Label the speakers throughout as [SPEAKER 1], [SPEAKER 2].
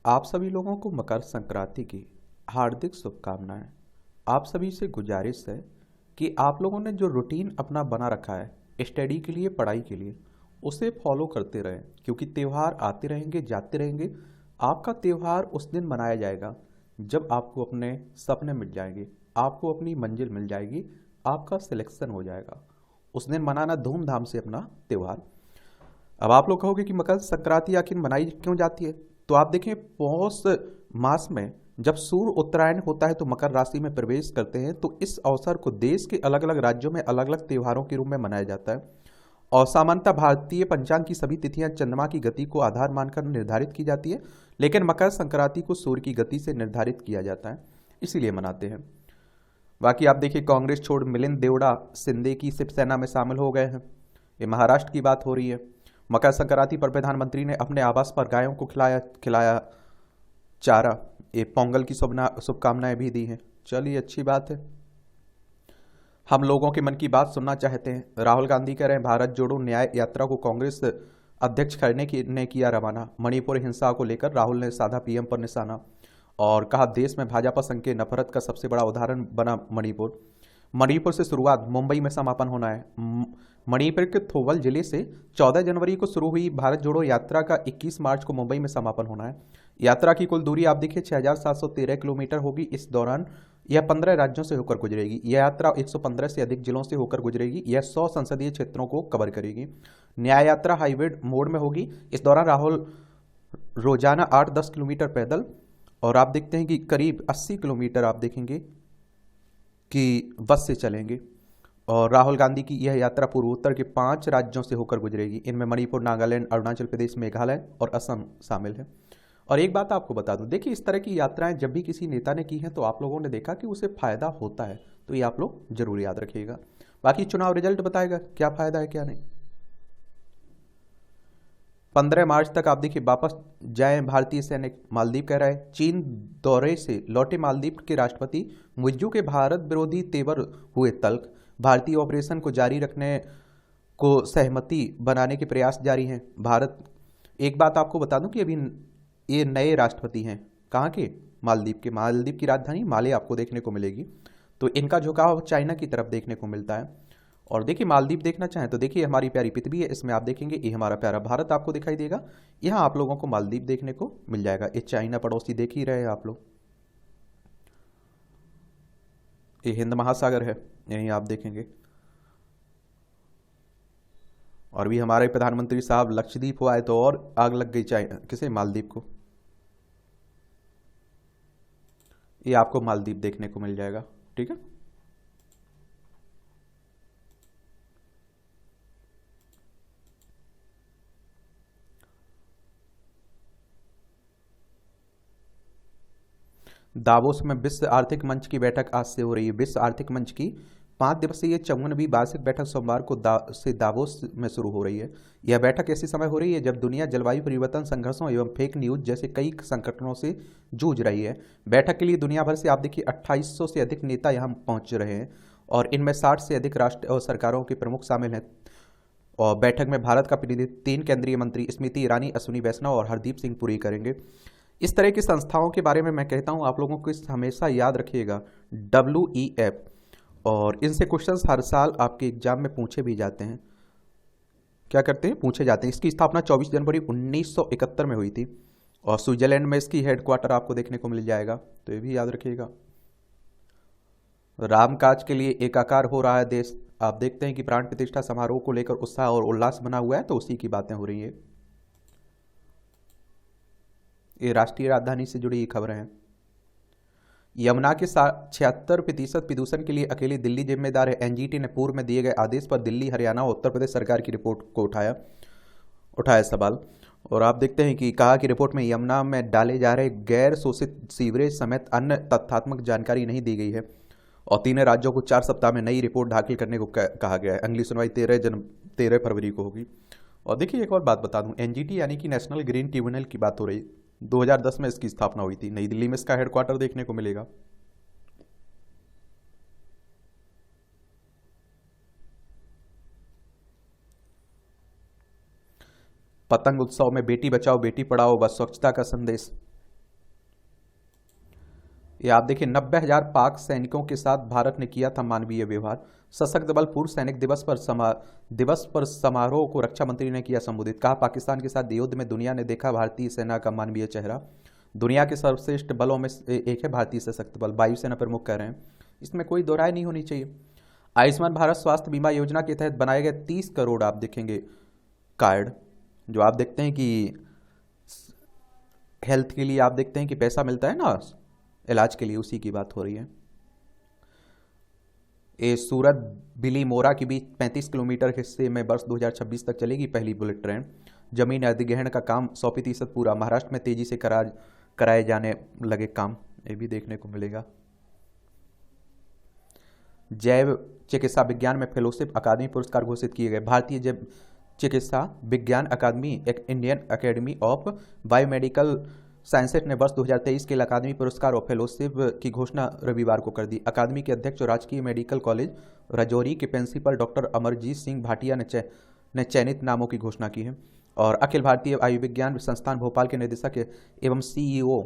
[SPEAKER 1] आप सभी लोगों को मकर संक्रांति की हार्दिक शुभकामनाएं। आप सभी से गुजारिश है कि आप लोगों ने जो रूटीन अपना बना रखा है स्टडी के लिए, पढ़ाई के लिए, उसे फॉलो करते रहें, क्योंकि त्यौहार आते रहेंगे, जाते रहेंगे। आपका त्यौहार उस दिन मनाया जाएगा जब आपको अपने सपने मिल जाएंगे, आपको अपनी मंजिल मिल जाएगी, आपका सिलेक्शन हो जाएगा। उस दिन मनाना धूमधाम से अपना त्यौहार। अब आप लोग कहोगे कि मकर संक्रांति आखिर मनाई क्यों जाती है? तो आप देखें, पौष मास में जब सूर्य उत्तरायण होता है तो मकर राशि में प्रवेश करते हैं, तो इस अवसर को देश के अलग अलग राज्यों में अलग अलग त्योहारों के रूप में मनाया जाता है। और सामान्यतः भारतीय पंचांग की सभी तिथियां चंद्रमा की गति को आधार मानकर निर्धारित की जाती है, लेकिन मकर संक्रांति को सूर्य की गति से निर्धारित किया जाता है, इसीलिए मनाते हैं। बाकी आप देखिए, कांग्रेस छोड़ मिलिंद देवड़ा सिंधे की शिवसेना में शामिल हो गए हैं। ये महाराष्ट्र की बात हो रही है। मकर संक्रांति पर प्रधानमंत्री ने अपने आवास पर गायों को खिलाया खिलाया चारा। ये पोंगल की शुभकामनाएं भी दी हैं। चलिए, अच्छी बात है। हम लोगों के मन की बात सुनना चाहते हैं। राहुल गांधी कह रहे हैं भारत जोड़ो न्याय यात्रा को कांग्रेस अध्यक्ष खड़गे ने किया रवाना। मणिपुर हिंसा को लेकर राहुल ने साधा पीएम पर निशाना और कहा देश में भाजपा संघ के नफरत का सबसे बड़ा उदाहरण बना मणिपुर। मणिपुर से शुरुआत, मुंबई में समापन होना है। मणिपुर के थोबल जिले से 14 जनवरी को शुरू हुई भारत जोड़ो यात्रा का 21 मार्च को मुंबई में समापन होना है। यात्रा की कुल दूरी आप देखिए 6,713 किलोमीटर होगी। इस दौरान यह 15 राज्यों से होकर गुजरेगी। यह यात्रा 115 से अधिक जिलों से होकर गुजरेगी। यह 100 संसदीय क्षेत्रों को कवर करेगी। न्याय यात्रा हाईब्रिड मोड में होगी। इस दौरान राहुल रोजाना 8-10 किलोमीटर पैदल और आप देखते हैं कि करीब 80 किलोमीटर आप देखेंगे कि बस से चलेंगे। और राहुल गांधी की यह यात्रा पूर्वोत्तर के 5 राज्यों से होकर गुजरेगी। इनमें मणिपुर, नागालैंड, अरुणाचल प्रदेश, मेघालय और असम शामिल है। और एक बात आपको बता दूं, देखिए, इस तरह की यात्राएं जब भी किसी नेता ने की हैं तो आप लोगों ने देखा कि उसे फायदा होता है, तो ये आप लोग जरूर याद रखिएगा। बाकी चुनाव रिजल्ट बताएगा क्या फायदा है क्या नहीं। 15 मार्च तक आप देखिए वापस जाएं भारतीय सैनिक, मालदीव कह रहा है। चीन दौरे से लौटे मालदीव के राष्ट्रपति मुइज्जू के भारत विरोधी तेवर हुए तल्ख। भारतीय ऑपरेशन को जारी रखने को सहमति बनाने के प्रयास जारी हैं। भारत, एक बात आपको बता दूं कि अभी ये नए राष्ट्रपति हैं। कहाँ के? मालदीव के। मालदीव की राजधानी माले आपको देखने को मिलेगी। तो इनका झुकाव चाइना की तरफ देखने को मिलता है। और देखिए, मालदीव देखना चाहें तो देखिए, हमारी प्यारी पृथ्वी है, इसमें आप देखेंगे ये हमारा प्यारा भारत आपको दिखाई देगा। यहाँ आप लोगों को मालदीव देखने को मिल जाएगा। ये चाइना पड़ोसी देख ही रहे हैं आप लोग। ये हिंद महासागर है, यहीं आप देखेंगे। और भी हमारे प्रधानमंत्री साहब लक्षद्वीप को आए तो और आग लग गई चाइना किसे? मालदीव को। ये आपको मालदीव देखने को मिल जाएगा। ठीक है। दावोस में विश्व आर्थिक मंच की बैठक आज से हो रही है। विश्व आर्थिक मंच की 5 दिवसीय 54वीं वार्षिक बैठक सोमवार को से दावोस में शुरू हो रही है। यह बैठक ऐसे समय हो रही है जब दुनिया जलवायु परिवर्तन, संघर्षों एवं फेक न्यूज जैसे कई संकटों से जूझ रही है। बैठक के लिए दुनिया भर से आप देखिए 2800 से अधिक नेता यहाँ पहुंच रहे हैं और इनमें 60 से अधिक राष्ट्र और सरकारों के प्रमुख शामिल हैं। और बैठक में भारत का प्रतिनिधित्व 3 केंद्रीय मंत्री स्मृति ईरानी, अश्विनी वैष्णव और हरदीप सिंह पुरी करेंगे। इस तरह की संस्थाओं के बारे में मैं कहता हूं आप लोगों को हमेशा याद रखिएगा, WEF। और इनसे क्वेश्चंस हर साल आपके एग्जाम में पूछे भी जाते हैं। क्या करते हैं? पूछे जाते हैं। इसकी स्थापना 24 जनवरी 1971 में हुई थी और स्विट्जरलैंड में इसकी हेडक्वार्टर आपको देखने को मिल जाएगा, तो ये भी याद रखिएगा। रामकाज के लिए एकाकार हो रहा है देश। आप देखते हैं कि प्राण प्रतिष्ठा समारोह को लेकर उत्साह और उल्लास बना हुआ है, तो उसी की बातें हो रही है। ये राष्ट्रीय राजधानी से जुड़ी खबरें हैं। यमुना के 76% प्रदूषण के लिए अकेली दिल्ली जिम्मेदार है। एनजीटी ने पूर्व में दिए गए आदेश पर दिल्ली, हरियाणा और उत्तर प्रदेश सरकार की रिपोर्ट को उठाया सवाल। और आप देखते हैं कि कहा कि रिपोर्ट में यमुना में डाले जा रहे गैर शोषित सीवरेज समेत अन्य तथ्यात्मक जानकारी नहीं दी गई है और 3 राज्यों को 4 सप्ताह में नई रिपोर्ट दाखिल करने को कहा गया है। अगली सुनवाई 13 फरवरी को होगी। और देखिए, एक और बात बता दूं, एनजीटी यानी कि नेशनल ग्रीन ट्रिब्यूनल की बात हो रही। 2010 में इसकी स्थापना हुई थी। नई दिल्ली में इसका हेडक्वार्टर देखने को मिलेगा। पतंग उत्सव में बेटी बचाओ बेटी पढ़ाओ व स्वच्छता का संदेश। ये आप देखिए 90,000 पाक सैनिकों के साथ भारत ने किया था मानवीय व्यवहार। सशक्त बल पूर्व सैनिक दिवस पर समारोह को रक्षा मंत्री ने किया संबोधित। कहा पाकिस्तान के साथ युद्ध में दुनिया ने देखा भारतीय सेना का मानवीय चेहरा। दुनिया के सर्वश्रेष्ठ बलों में एक है भारतीय सशक्त बल, वायुसेना प्रमुख कह रहे हैं, इसमें कोई दो राय नहीं होनी चाहिए। आयुष्मान भारत स्वास्थ्य बीमा योजना के तहत बनाए गए 30 करोड़ आप देखेंगे कार्ड, जो आप देखते हैं कि हेल्थ के लिए आप देखते हैं कि पैसा मिलता है ना इलाज के लिए, उसी की बात हो रही है। ये सूरत बिलीमोरा के बीच 35 किलोमीटर हिस्से में वर्ष 2026 तक चलेगी पहली बुलेट ट्रेन। जमीन अधिग्रहण का काम 100% पूरा। महाराष्ट्र में तेजी से कराए जाने लगे काम, ये भी देखने को मिलेगा। जैव चिकित्सा विज्ञान में फेलोशिप अकादमी पुरस्कार घोषित किए गए। भारतीय जैव चिकित्सा विज्ञान अकादमी एक Indian academy of biomedical sciences ने वर्ष 2023 के लिए अकादमी पुरस्कार और फेलोशिप की घोषणा रविवार को कर दी। अकादमी के अध्यक्ष और राजकीय मेडिकल कॉलेज राजौरी के प्रिंसिपल डॉक्टर अमरजीत सिंह भाटिया ने चयनित नामों की घोषणा की है। और अखिल भारतीय आयुर्विज्ञान संस्थान भोपाल के निदेशक एवं सीईओ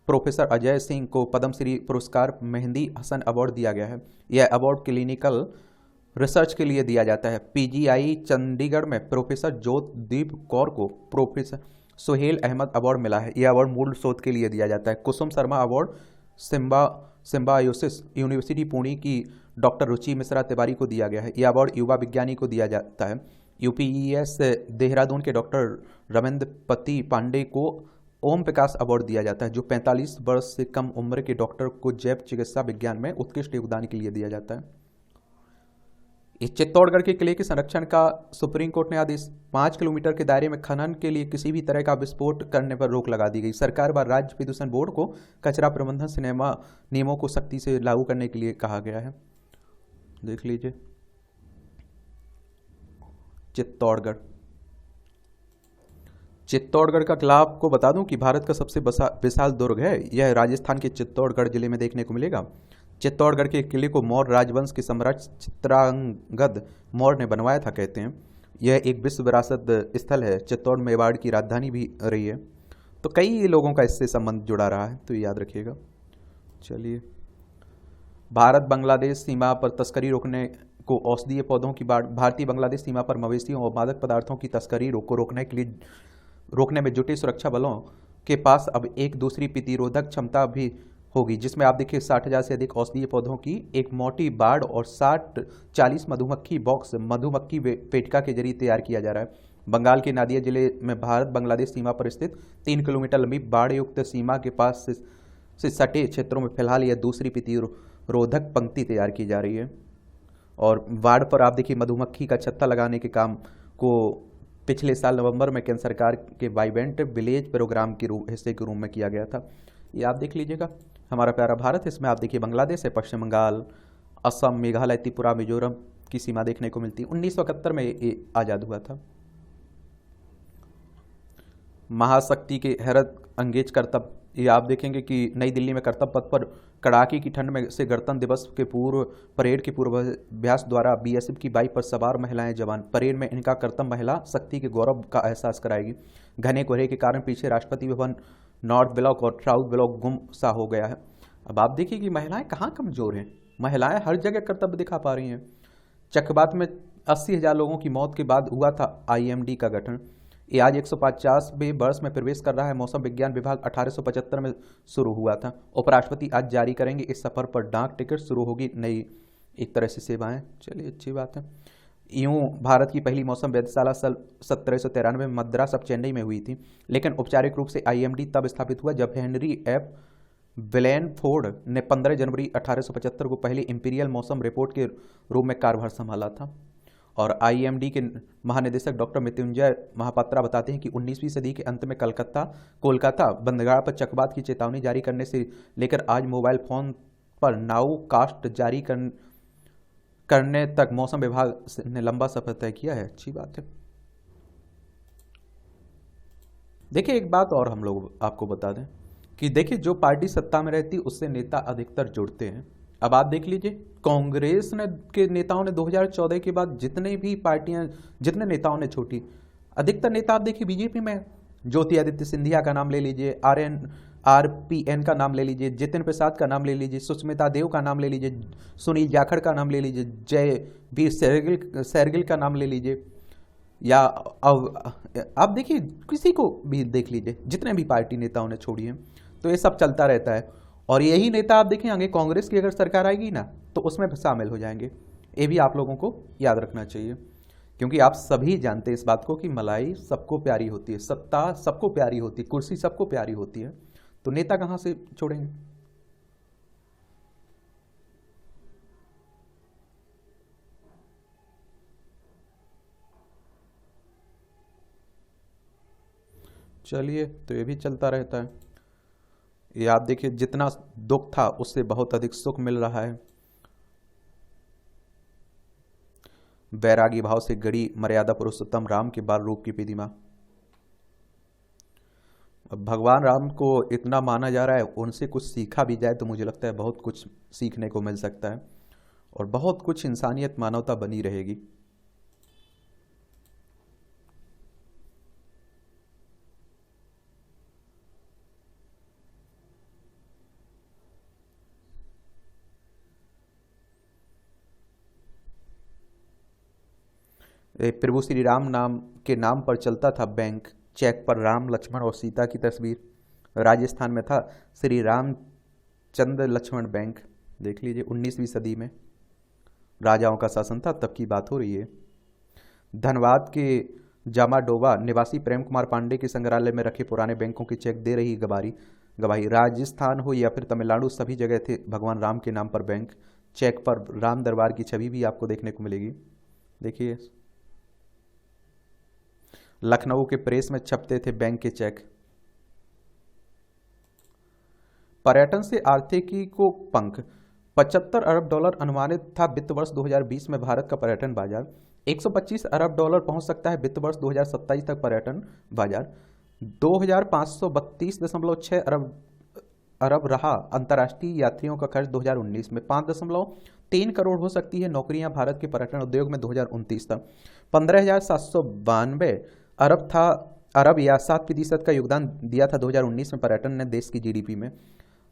[SPEAKER 1] प्रोफेसर अजय सिंह को पद्मश्री पुरस्कार मेहंदी हसन अवार्ड दिया गया है। यह अवार्ड क्लिनिकल रिसर्च के लिए दिया जाता है। पीजीआई चंडीगढ़ में प्रोफेसर ज्योतदीप कौर को प्रोफेसर सुहेल अहमद अवार्ड मिला है। यह अवार्ड मूल शोध के लिए दिया जाता है। कुसुम शर्मा अवार्ड सिम्बायोसिस यूनिवर्सिटी पुणे की डॉक्टर रुचि मिश्रा तिवारी को दिया गया है। यह अवार्ड युवा विज्ञानी को दिया जाता है। यूपीईएस देहरादून के डॉक्टर रविंद्र पति पांडे को ओम प्रकाश अवार्ड दिया जाता है, जो 45 वर्ष से कम उम्र के डॉक्टर को जैव चिकित्सा विज्ञान में उत्कृष्ट योगदान के लिए दिया जाता है। इस चित्तौड़गढ़ के किले के संरक्षण का सुप्रीम कोर्ट ने आदेश। 5 किलोमीटर के दायरे में खनन के लिए किसी भी तरह का विस्फोट करने पर रोक लगा दी गई। सरकार व राज्य प्रदूषण बोर्ड को कचरा प्रबंधन नियमों को सख्ती से लागू करने के लिए कहा गया है। देख लीजिए चित्तौड़गढ़ का किला आपको बता दूं कि भारत का सबसे विशाल दुर्ग है। यह राजस्थान के चित्तौड़गढ़ जिले में देखने को मिलेगा। चित्तौड़गढ़ के किले को मौर्य राजवंश के सम्राट चित्रांगद मौर्य ने बनवाया था, कहते हैं। यह एक विश्व विरासत स्थल है। चित्तौड़ मेवाड़ की राजधानी भी रही है, तो कई लोगों का इससे संबंध जुड़ा रहा है, तो याद रखिएगा। चलिए, भारत बांग्लादेश सीमा पर तस्करी रोकने को औषधीय पौधों की बाढ़। भारतीय बांग्लादेश सीमा पर मवेशियों और मादक पदार्थों की तस्करी को रोकने में जुटे सुरक्षा बलों के पास अब एक दूसरी प्रतिरोधक क्षमता भी होगी, जिसमें आप देखिए 60,000 से अधिक औषधीय पौधों की एक मोटी बाड़ और 40 मधुमक्खी बॉक्स मधुमक्खी पेटिका के जरिए तैयार किया जा रहा है। बंगाल के नादिया जिले में भारत बांग्लादेश सीमा पर स्थित 3 किलोमीटर लंबी बाढ़ युक्त सीमा के पास से सटे क्षेत्रों में फिलहाल यह दूसरी प्रतिरोधक पंक्ति तैयार की जा रही है। और बाढ़ पर आप देखिए मधुमक्खी का छत्ता लगाने के काम को पिछले साल नवंबर में केंद्र सरकार के वाइब्रेंट विलेज प्रोग्राम के हिस्से के रूप में किया गया था। ये आप देख लीजिएगा। हमारा प्यारा भारत, इसमें आप देखिए बांग्लादेश है, पश्चिम बंगाल, असम, मेघालय, त्रिपुरा, मिजोरम की सीमा देखने को मिलती है। 1971 में ये आज़ाद हुआ था। महाशक्ति के हैरत अंगेज करतब, ये आप देखेंगे कि नई दिल्ली में कर्तव्य पथ पर कड़ाके की ठंड में से गणतंत्र दिवस के पूर्व परेड के पूर्वाभ्यास द्वारा बीएसएफ की बाइक पर सवार महिलाएं जवान। परेड में इनका कर्तव्य महिला शक्ति के गौरव का एहसास कराएगी। घने कोहरे के कारण पीछे राष्ट्रपति भवन, नॉर्थ ब्लॉक और साउथ ब्लॉक गुम सा हो गया है। अब आप देखिए कि महिलाएं कहाँ कमजोर हैं। महिलाएं हर जगह कर्तव्य दिखा पा रही हैं। चकबात में 80,000 लोगों की मौत के बाद हुआ था आईएमडी का गठन। ये आज 150वें वर्ष में प्रवेश कर रहा है। मौसम विज्ञान विभाग 1875 में शुरू हुआ था। उपराष्ट्रपति आज जारी करेंगे इस सफर पर डाक टिकट, शुरू होगी नई एक तरह से सेवाएं। चलिए, अच्छी बात है। यूं भारत की पहली मौसम वेधशाला सन 1793 में मद्रास अब चेन्नई में हुई थी, लेकिन औपचारिक रूप से आईएमडी तब स्थापित हुआ जब हेनरी एफ ब्लेनफोर्ड ने 15 जनवरी 1875 को पहली इंपीरियल मौसम रिपोर्ट के रूप में कार्यभार संभाला था। और आईएमडी के महानिदेशक डॉक्टर मृत्युंजय महापात्रा बताते हैं कि 19वीं सदी के अंत में कोलकाता बंदरगाह पर चक्रवात की चेतावनी जारी करने से लेकर आज मोबाइल फोन पर नाउ कास्ट जारी करने तक मौसम विभाग ने लंबा सफर तय किया है। अच्छी बात है। देखिए, एक बात और हम लोग आपको बता दें कि देखिए, जो पार्टी सत्ता में रहती उससे नेता अधिकतर जुड़ते हैं। अब आप देख लीजिए, कांग्रेस के नेताओं ने 2014 के बाद जितने नेताओं ने छोड़ी, अधिकतर नेता आप देखिए बीजेपी में, ज्योति सिंधिया का नाम ले लीजिए, RPN का नाम ले लीजिए, जितिन प्रसाद का नाम ले लीजिए, सुष्मिता देव का नाम ले लीजिए, सुनील जाखड़ का नाम ले लीजिए, जयवीर सैरगिल का नाम ले लीजिए, या अब आप देखिए किसी को भी देख लीजिए, जितने भी पार्टी नेताओं ने छोड़ी हैं, तो ये सब चलता रहता है। और यही नेता आप देखें आगे कांग्रेस की अगर सरकार आएगी ना तो उसमें शामिल हो जाएंगे। ये भी आप लोगों को याद रखना चाहिए, क्योंकि आप सभी जानते हैं इस बात को कि मलाई सबको प्यारी होती है, सत्ता सबको प्यारी होती है, कुर्सी सबको प्यारी होती है, तो नेता कहां से छोड़ेंगे। चलिए, तो ये भी चलता रहता है। ये आप देखिए जितना दुख था उससे बहुत अधिक सुख मिल रहा है। वैरागी भाव से गड़ी मर्यादा पुरुषोत्तम राम के बाल रूप की प्रतिमा। अब भगवान राम को इतना माना जा रहा है, उनसे कुछ सीखा भी जाए तो मुझे लगता है बहुत कुछ सीखने को मिल सकता है और बहुत कुछ इंसानियत मानवता बनी रहेगी। प्रभु श्री राम नाम के नाम पर चलता था बैंक, चेक पर राम लक्ष्मण और सीता की तस्वीर। राजस्थान में था श्री रामचंद्र लक्ष्मण बैंक। देख लीजिए 19वीं सदी में राजाओं का शासन था, तब की बात हो रही है। धनबाद के जामाडोबा निवासी प्रेम कुमार पांडे के संग्रहालय में रखे पुराने बैंकों के चेक दे रही गवाही। राजस्थान हो या फिर तमिलनाडु, सभी जगह थे भगवान राम के नाम पर बैंक। चेक पर राम दरबार की छवि भी आपको देखने को मिलेगी। देखिए लखनऊ के प्रेस में छपते थे बैंक के चेक। पर्यटन से आर्थिकी को पंख। 75 अरब डॉलर अनुमानित था वित्त वर्ष 2020 में भारत का पर्यटन बाजार। 125 अरब डॉलर पहुंच सकता है वित्त वर्ष 2027 तक पर्यटन बाजार। 2532.6 अरब रहा अंतर्राष्ट्रीय यात्रियों का खर्च 2019 में। 5.3 करोड़ हो सकती है नौकरियां भारत के पर्यटन उद्योग में 2029 तक। 15,792 अरब या 7% का योगदान दिया था 2019 में पर्यटन ने देश की GDP में।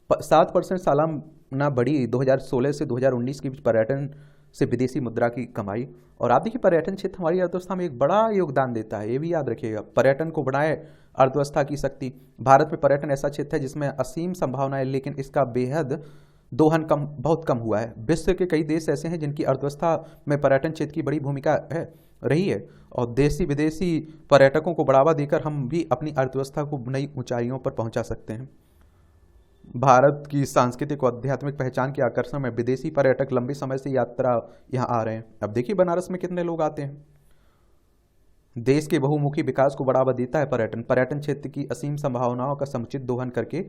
[SPEAKER 1] 7% सालाना बढ़ी 2016 से 2019 की पर्यटन से विदेशी मुद्रा की कमाई। और आप देखिए पर्यटन क्षेत्र हमारी अर्थव्यवस्था में एक बड़ा योगदान देता है, ये भी याद रखिएगा। पर्यटन को बढ़ाए अर्थव्यवस्था की शक्ति। भारत में पर्यटन ऐसा क्षेत्र है जिसमें असीम संभावना है, लेकिन इसका बेहद दोहन बहुत कम हुआ है। विश्व के कई देश ऐसे हैं जिनकी अर्थव्यवस्था में पर्यटन क्षेत्र की बड़ी भूमिका रही है, और देशी विदेशी पर्यटकों को बढ़ावा देकर हम भी अपनी अर्थव्यवस्था को नई ऊंचाइयों पर पहुंचा सकते हैं। भारत की सांस्कृतिक और आध्यात्मिक पहचान के आकर्षण में विदेशी पर्यटक लंबे समय से यात्रा यहाँ आ रहे हैं। अब देखिए बनारस में कितने लोग आते हैं। देश के बहुमुखी विकास को बढ़ावा देता है पर्यटन क्षेत्र की असीम संभावनाओं का समुचित दोहन करके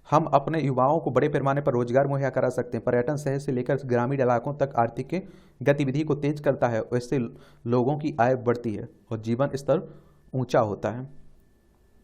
[SPEAKER 1] हम अपने युवाओं को बड़े पैमाने पर रोजगार मुहैया करा सकते हैं। पर्यटन शहर से लेकर ग्रामीण इलाकों तक आर्थिक गतिविधि को तेज करता है, और इससे लोगों की आय बढ़ती है और जीवन स्तर ऊंचा होता है।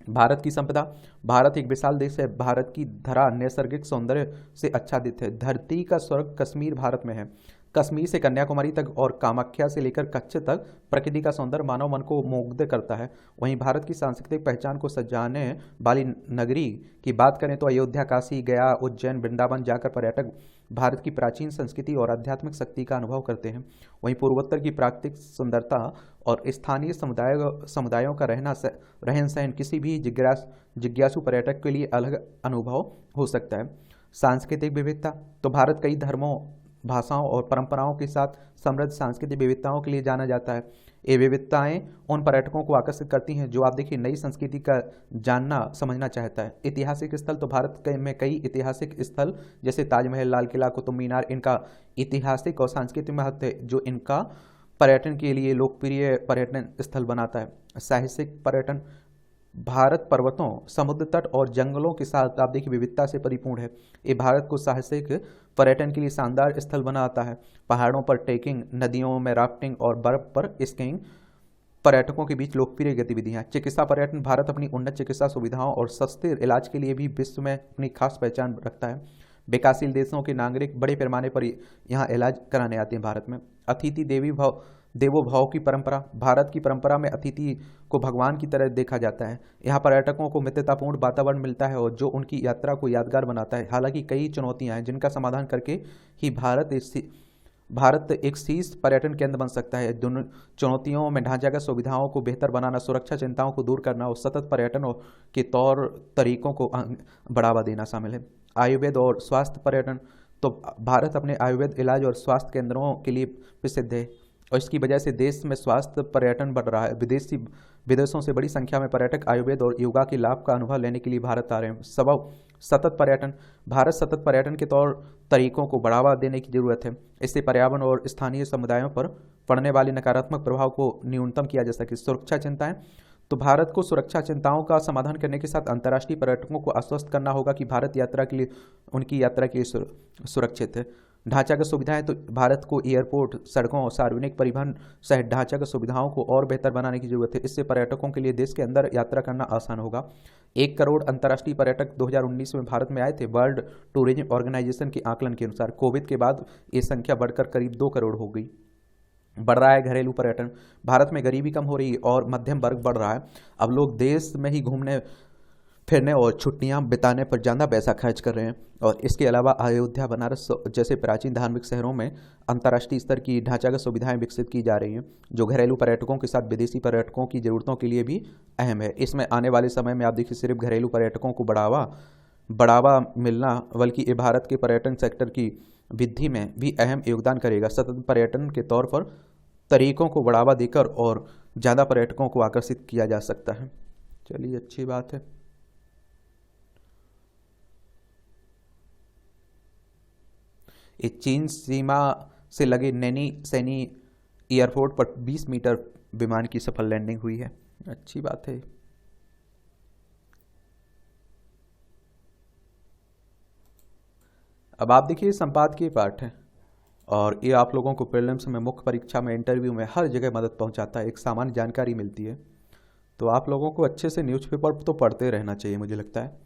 [SPEAKER 1] भारत की संपदा। भारत एक विशाल देश है। भारत की धरा नैसर्गिक सौंदर्य से आच्छादित है। धरती का स्वर्ग कश्मीर भारत में है। कश्मीर से कन्याकुमारी तक और कामाख्या से लेकर कच्छ तक प्रकृति का सौंदर्य मानव मन को मुग्ध करता है। वहीं भारत की सांस्कृतिक पहचान को सजाने वाली नगरी की बात करें तो अयोध्या, काशी, गया, उज्जैन, वृंदावन जाकर पर्यटक भारत की प्राचीन संस्कृति और आध्यात्मिक शक्ति का अनुभव करते हैं। वहीं पूर्वोत्तर की प्राकृतिक सुंदरता और स्थानीय समुदायों का रहन सहन किसी भी जिज्ञासु पर्यटक के लिए अलग अनुभव हो सकता है। सांस्कृतिक विविधता। तो भारत कई धर्मों, भाषाओं और परंपराओं के साथ समृद्ध सांस्कृतिक विविधताओं के लिए जाना जाता है। ये विविधताएं उन पर्यटकों को आकर्षित करती हैं जो आप देखिए नई संस्कृति का जानना समझना चाहता है। ऐतिहासिक स्थल। तो भारत में कई ऐतिहासिक स्थल जैसे ताजमहल, लाल किला, कुतुब मीनार इनका ऐतिहासिक और सांस्कृतिक महत्व है, जो इनका पर्यटन के लिए लोकप्रिय पर्यटन स्थल बनाता है। साहसिक पर्यटन। भारत पर्वतों, समुद्र तट और जंगलों के साथ आप देखिए विविधता से परिपूर्ण है। ये भारत को साहसिक पर्यटन के लिए शानदार स्थल बनाता है। पहाड़ों पर ट्रेकिंग, नदियों में राफ्टिंग और बर्फ पर स्कीइंग पर्यटकों के बीच लोकप्रिय गतिविधियां। चिकित्सा पर्यटन। भारत अपनी उन्नत चिकित्सा सुविधाओं और सस्ते इलाज के लिए भी विश्व में अपनी खास पहचान रखता है। विकासशील देशों के नागरिक बड़े पैमाने पर यहाँ इलाज कराने आते हैं भारत में। अतिथि देवो भव की परंपरा। भारत की परंपरा में अतिथि को भगवान की तरह देखा जाता है। यहाँ पर्यटकों को मित्रतापूर्ण वातावरण मिलता है और जो उनकी यात्रा को यादगार बनाता है। हालांकि कई चुनौतियां हैं जिनका समाधान करके ही भारत एक शीर्ष पर्यटन केंद्र बन सकता है। दोनों चुनौतियों में ढांचागत सुविधाओं को बेहतर बनाना, सुरक्षा चिंताओं को दूर करना और सतत पर्यटन के तौर तरीकों को बढ़ावा देना शामिल है। आयुर्वेद और स्वास्थ्य पर्यटन, तो भारत अपने आयुर्वेद इलाज और स्वास्थ्य केंद्रों के लिए प्रसिद्ध है और इसकी वजह से देश में स्वास्थ्य पर्यटन बढ़ रहा है। विदेशों से बड़ी संख्या में पर्यटक आयुर्वेद और योगा के लाभ का अनुभव लेने के लिए भारत आ रहे हैं। सतत पर्यटन, भारत सतत पर्यटन के तौर तरीकों को बढ़ावा देने की जरूरत है। इससे पर्यावरण और स्थानीय समुदायों पर पड़ने वाले नकारात्मक प्रभाव को न्यूनतम किया जा सके। सुरक्षा चिंताएं, तो भारत को सुरक्षा चिंताओं का समाधान करने के साथ अंतर्राष्ट्रीय पर्यटकों को आश्वस्त करना होगा कि भारत यात्रा के लिए उनकी यात्रा के लिए सुरक्षित है। ढांचागत सुविधाएं, तो भारत को एयरपोर्ट, सड़कों और सार्वजनिक परिवहन सहित ढांचागत सुविधाओं को और बेहतर बनाने की जरूरत है। इससे पर्यटकों के लिए देश के अंदर यात्रा करना आसान होगा। 1 करोड़ अंतर्राष्ट्रीय पर्यटक 2019 में भारत में आए थे। वर्ल्ड टूरिज्म ऑर्गेनाइजेशन के आकलन के अनुसार कोविड के बाद ये संख्या बढ़कर करीब 2 करोड़ हो गई। बढ़ रहा है घरेलू पर्यटन, भारत में गरीबी कम हो रही है और मध्यम वर्ग बढ़ रहा है। अब लोग देश में ही घूमने फिरने और छुट्टियां बिताने पर ज़्यादा पैसा खर्च कर रहे हैं और इसके अलावा अयोध्या, बनारस जैसे प्राचीन धार्मिक शहरों में अंतर्राष्ट्रीय स्तर की ढांचागत सुविधाएं विकसित की जा रही हैं जो घरेलू पर्यटकों के साथ विदेशी पर्यटकों की ज़रूरतों के लिए भी अहम है। इसमें आने वाले समय में आप देखिए सिर्फ घरेलू पर्यटकों को बढ़ावा मिलना बल्कि ये भारत के पर्यटन सेक्टर की वृद्धि में भी अहम योगदान करेगा। सतत पर्यटन के तौर पर तरीकों को बढ़ावा देकर और ज़्यादा पर्यटकों को आकर्षित किया जा सकता है। चलिए, अच्छी बात है। ये चीन सीमा से लगे नैनी सैनी एयरपोर्ट पर 20 मीटर विमान की सफल लैंडिंग हुई है। अच्छी बात है। अब आप देखिए संपादकीय पाठ है और ये आप लोगों को प्रीलिम्स में, मुख्य परीक्षा में, इंटरव्यू में हर जगह मदद पहुंचाता है। एक सामान्य जानकारी मिलती है। तो आप लोगों को अच्छे से न्यूज़पेपर तो पढ़ते रहना चाहिए मुझे लगता है।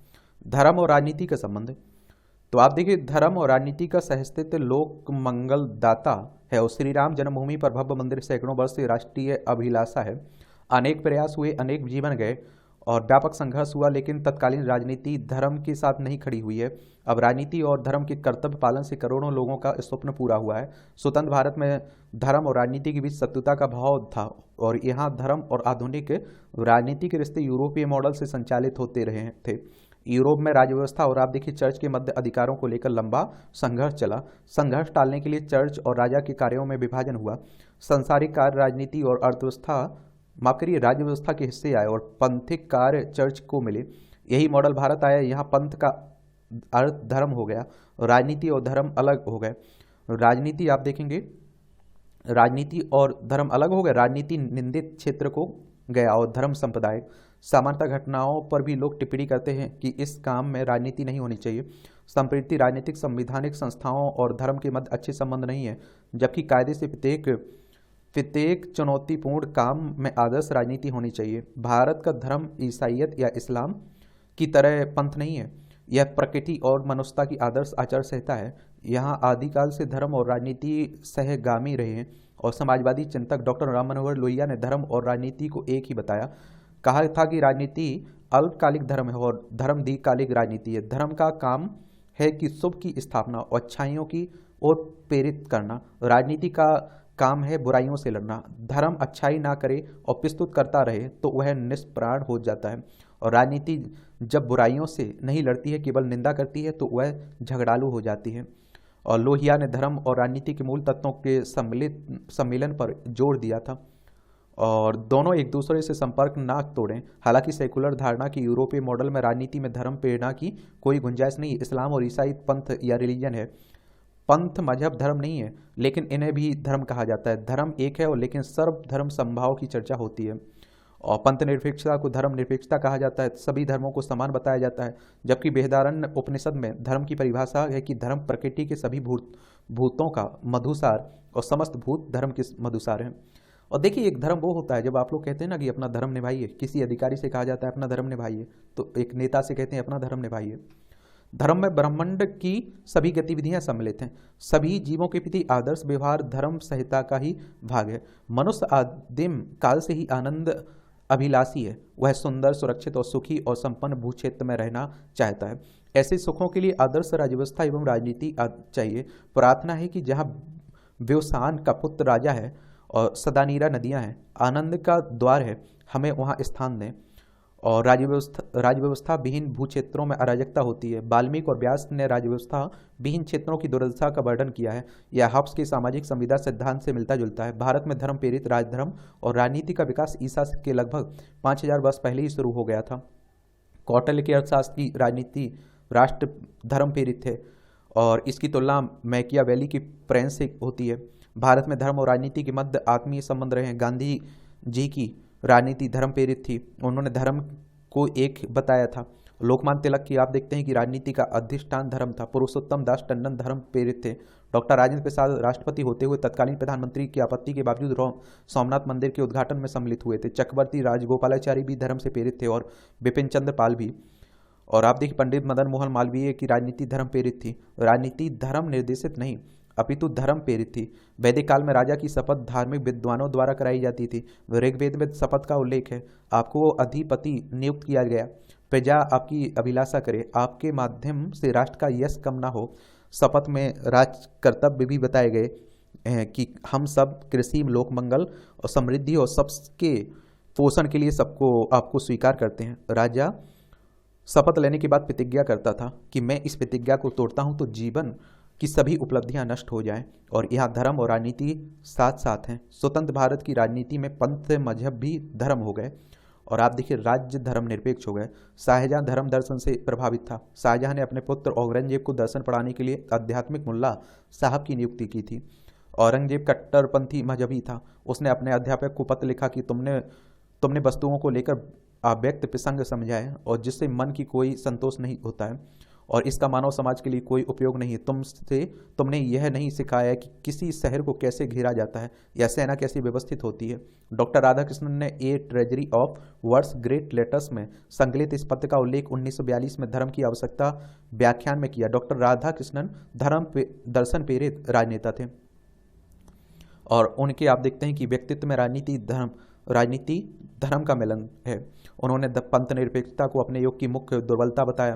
[SPEAKER 1] धर्म और राजनीति का संबंध, तो आप देखिए धर्म और राजनीति का सहअस्तित्व लोक मंगल दाता है और श्री राम जन्मभूमि पर भव्य मंदिर सैकड़ों वर्ष से राष्ट्रीय अभिलाषा है। अनेक प्रयास हुए, अनेक जीवन गए और व्यापक संघर्ष हुआ, लेकिन तत्कालीन राजनीति धर्म के साथ नहीं खड़ी हुई है। अब राजनीति और धर्म के कर्तव्य पालन से करोड़ों लोगों का स्वप्न पूरा हुआ है। स्वतंत्र भारत में धर्म और राजनीति के बीच शत्रुता का भाव था और यहाँ धर्म और आधुनिक राजनीति के रिश्ते यूरोपीय मॉडल से संचालित होते रहे थे। यूरोप में राज्य व्यवस्था और आप देखिए चर्च के मध्य अधिकारों को लेकर लंबा संघर्ष चला। संघर्ष टालने के लिए चर्च और राजा के कार्यों में विभाजन हुआ। सांसारिक कार्य राजनीति और अर्थव्यवस्था, माफ करिए, राज्य व्यवस्था के हिस्से आए और पंथिक कार्य चर्च को मिले। यही मॉडल भारत आया। यहाँ पंथ का अर्थ धर्म हो गया, राजनीति और धर्म अलग हो गए। राजनीति आप देखेंगे, राजनीति और धर्म अलग हो गए। राजनीति निंदित क्षेत्र को गया और धर्म संप्रदाय। सामान्यतः घटनाओं पर भी लोग टिप्पणी करते हैं कि इस काम में राजनीति नहीं होनी चाहिए। संप्रति राजनीतिक संवैधानिक संस्थाओं और धर्म के मध्य अच्छे संबंध नहीं है, जबकि कायदे से प्रत्येक चुनौतीपूर्ण काम में आदर्श राजनीति होनी चाहिए। भारत का धर्म ईसाइयत या इस्लाम की तरह पंथ नहीं है। यह प्रकृति और मनुष्यता की आदर्श आचार संहिता है। यहाँ आदिकाल से धर्म और राजनीति सहगामी रहे हैं और समाजवादी चिंतक डॉक्टर राम मनोहर लोहिया ने धर्म और राजनीति को एक ही बताया। कहा था कि राजनीति अल्पकालिक धर्म है और धर्म दीर्घकालिक राजनीति है। धर्म का काम है कि शुभ की स्थापना और अच्छाइयों की ओर प्रेरित करना। राजनीति का काम है बुराइयों से लड़ना। धर्म अच्छाई ना करे और प्रस्तुत करता रहे तो वह निष्प्राण हो जाता है और राजनीति जब बुराइयों से नहीं लड़ती है, केवल निंदा करती है, तो वह झगड़ालू हो जाती है। और लोहिया ने धर्म और राजनीति के मूल तत्वों के सम्मिलन पर जोर दिया था और दोनों एक दूसरे से संपर्क ना तोड़ें। हालांकि सेकुलर धारणा की यूरोपीय मॉडल में राजनीति में धर्म प्रेरणा की कोई गुंजाइश नहीं। इस्लाम और ईसाई पंथ या रिलीजन है। पंथ मजहब धर्म नहीं है, लेकिन इन्हें भी धर्म कहा जाता है। धर्म एक है और लेकिन सर्व धर्म समभाव की चर्चा होती है और पंथ निरपेक्षता को धर्म निरपेक्षता कहा जाता है। सभी धर्मों को समान बताया जाता है, जबकि बृहदारण्यक उपनिषद में धर्म की परिभाषा है कि धर्म प्रकृति के सभी भूतों का मधुसार और समस्त भूत धर्म के मधुसार हैं। और देखिए एक धर्म वो होता है जब आप लोग कहते हैं ना कि अपना धर्म निभाइए, किसी अधिकारी से कहा जाता है अपना धर्म निभाइए, तो एक नेता से कहते हैं अपना धर्म निभाइए। धर्म में ब्रह्मांड की सभी गतिविधियां सम्मिलित हैं। सभी जीवों के प्रति आदर्श व्यवहार धर्म संहिता का ही भाग है। मनुष्य आदिम काल से ही अभिलाषी है, वह सुंदर, सुरक्षित और सुखी और संपन्न भूक्षेत्र में रहना चाहता है। ऐसे सुखों के लिए आदर्श राज्य व्यवस्था एवं राजनीति चाहिए। प्रार्थना है कि जहाँ व्योसान का पुत्र राजा है और सदानीरा नदियाँ हैं, आनंद का द्वार है, हमें वहाँ स्थान दें। और राज्य व्यवस्था विहीन भूक्षेत्रों में अराजकता होती है। वाल्मीकि और व्यास ने राज्य व्यवस्था विहीन क्षेत्रों की दुर्दशा का वर्णन किया है। यह हब्स के सामाजिक संविदा सिद्धांत से मिलता जुलता है। भारत में धर्म प्रेरित राजधर्म और राजनीति का विकास ईसा के लगभग 5000 वर्ष पहले ही शुरू हो गया था। कौटिल्य के अर्थशास्त्र की राजनीति राष्ट्र धर्म प्रेरित थे और इसकी तुलना मैकियावेली की प्रेरणा से होती है। भारत में धर्म और राजनीति के मध्य आत्मीय संबंध रहे हैं। गांधी जी की राजनीति धर्म प्रेरित थी, उन्होंने धर्म को एक बताया था। लोकमान्य तिलक की आप देखते हैं कि राजनीति का अधिष्ठान धर्म था। पुरुषोत्तम दास टंडन धर्म प्रेरित थे। डॉक्टर राजेंद्र प्रसाद राष्ट्रपति होते हुए तत्कालीन प्रधानमंत्री की आपत्ति के बावजूद सोमनाथ मंदिर के उद्घाटन में सम्मिलित हुए थे। चक्रवर्ती राजगोपालाचारी भी धर्म से प्रेरित थे और बिपिन चंद्र पाल भी। और आप देखिए पंडित मदन मोहन मालवीय की राजनीति धर्म प्रेरित थी। राजनीति धर्म निर्देशित नहीं अपितु धर्म प्रेरित थी। वैदिक काल में राजा की शपथ धार्मिक विद्वानों द्वारा कराई जाती थी। ऋग्वेद में शपथ का उल्लेख है। आपको अधिपति नियुक्त किया गया, प्रजा आपकी अभिलाषा करे, आपके माध्यम से राष्ट्र का यश कम ना हो। शपथ में राज कर्तव्य भी बताए गए हैं कि हम सब कृषि, लोक मंगल और समृद्धि और सबके पोषण के लिए सबको आपको स्वीकार करते हैं। राजा शपथ लेने के बाद प्रतिज्ञा करता था कि मैं इस प्रतिज्ञा को तोड़ता हूं तो जीवन की सभी उपलब्धियां नष्ट हो जाएं। और यहाँ धर्म और राजनीति साथ साथ हैं। स्वतंत्र भारत की राजनीति में पंथ मजहब भी धर्म हो गए और आप देखिए राज्य धर्म निरपेक्ष हो गए। शाहजहां धर्म दर्शन से प्रभावित था। शाहजहां ने अपने पुत्र औरंगजेब को दर्शन पढ़ाने के लिए आध्यात्मिक मुल्ला साहब की नियुक्ति की थी। औरंगजेब कट्टरपंथी मजहबी था। उसने अपने अध्यापक को पत्र लिखा कि तुमने वस्तुओं को लेकर अव्यक्त प्रसंग समझाए और जिससे मन की कोई संतोष नहीं होता है और इसका मानव समाज के लिए कोई उपयोग नहीं है। तुमने यह नहीं सिखाया कि किसी शहर को कैसे घेरा जाता है या सेना कैसे व्यवस्थित होती है। डॉक्टर राधाकृष्णन ने a treasury of words great letters में संकलित इस पत्र का उल्लेख 1942 में धर्म की आवश्यकता व्याख्यान में किया। डॉक्टर राधाकृष्णन दर्शन प्रेरित राजनेता थे और उनके आप देखते हैं कि व्यक्तित्व में राजनीति धर्म का मिलन है। उन्होंने पंथ निरपेक्षता को अपने युग की मुख्य दुर्बलता बताया।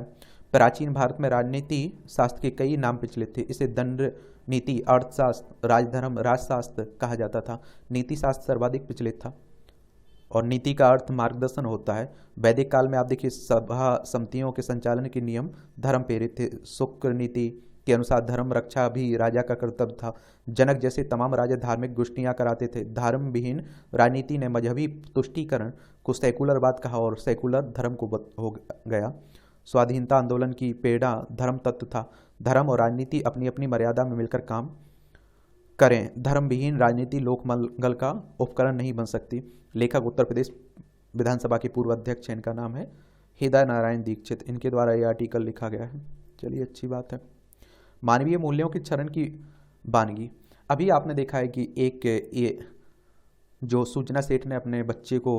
[SPEAKER 1] प्राचीन भारत में राजनीति शास्त्र के कई नाम प्रचलित थे। इसे दंड नीति, अर्थशास्त्र, राजधर्म, राजशास्त्र कहा जाता था। नीति शास्त्र सर्वाधिक प्रचलित था और नीति का अर्थ मार्गदर्शन होता है। वैदिक काल में आप देखिए सभा समितियों के संचालन के नियम धर्म प्रेरित थे। शुक्र नीति के अनुसार धर्म रक्षा भी राजा का कर्तव्य था। जनक जैसे तमाम राजा धार्मिक गोष्ठियां कराते थे। धर्म विहीन राजनीति ने मजहबी तुष्टीकरण को सेकुलरवाद कहा और सेकुलर धर्म को हो गया। स्वाधीनता आंदोलन की प्रेरणा धर्म तत्व था। धर्म और राजनीति अपनी अपनी मर्यादा में मिलकर काम करें। धर्म विहीन राजनीति लोक मंगल का उपकरण नहीं बन सकती। लेखक उत्तर प्रदेश विधानसभा के पूर्व अध्यक्ष हैं, इनका नाम है हृदय नारायण दीक्षित। इनके द्वारा यह आर्टिकल लिखा गया है। चलिए अच्छी बात है। मानवीय मूल्यों के क्षरण की वानगी। अभी आपने देखा है कि ये जो सूचना सेठ ने अपने बच्चे को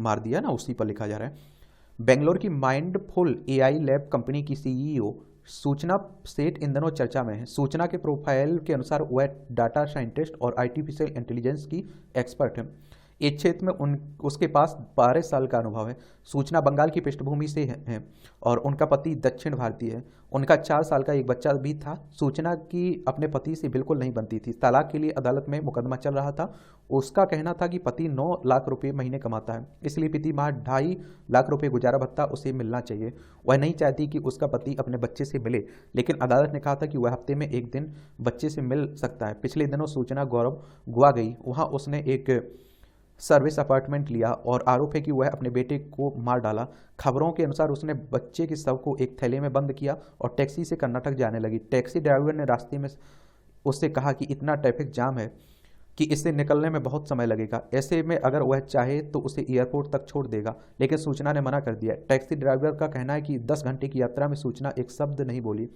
[SPEAKER 1] मार दिया ना, उसी पर लिखा जा रहा है। बेंगलोर की माइंडफुल एआई लैब कंपनी की सीईओ सूचना सेठ इन दिनों चर्चा में है। सूचना के प्रोफाइल के अनुसार वह डाटा साइंटिस्ट और आर्टिफिशियल इंटेलिजेंस की एक्सपर्ट है। इस क्षेत्र में उसके पास 12 साल का अनुभव है। सूचना बंगाल की पृष्ठभूमि से है और उनका पति दक्षिण भारतीय है। उनका 4 साल का एक बच्चा भी था। सूचना की अपने पति से बिल्कुल नहीं बनती थी। तलाक के लिए अदालत में मुकदमा चल रहा था। उसका कहना था कि पति 9 लाख रुपए महीने कमाता है, इसलिए प्रति माह 2.5 लाख रुपए गुजारा भत्ता उसे मिलना चाहिए। वह नहीं चाहती कि उसका पति अपने बच्चे से मिले, लेकिन अदालत ने कहा था कि वह हफ्ते में एक दिन बच्चे से मिल सकता है। पिछले दिनों सूचना गोवा गई। वहाँ उसने एक सर्विस अपार्टमेंट लिया और आरोप है कि वह अपने बेटे को मार डाला। खबरों के अनुसार उसने बच्चे के शव को एक थैले में बंद किया और टैक्सी से कर्नाटक जाने लगी। टैक्सी ड्राइवर ने रास्ते में उससे कहा कि इतना ट्रैफिक जाम है कि इससे निकलने में बहुत समय लगेगा, ऐसे में अगर वह चाहे तो उसे एयरपोर्ट तक छोड़ देगा, लेकिन सूचना ने मना कर दिया। टैक्सी ड्राइवर का कहना है कि 10 घंटे की यात्रा में सूचना एक शब्द नहीं बोली।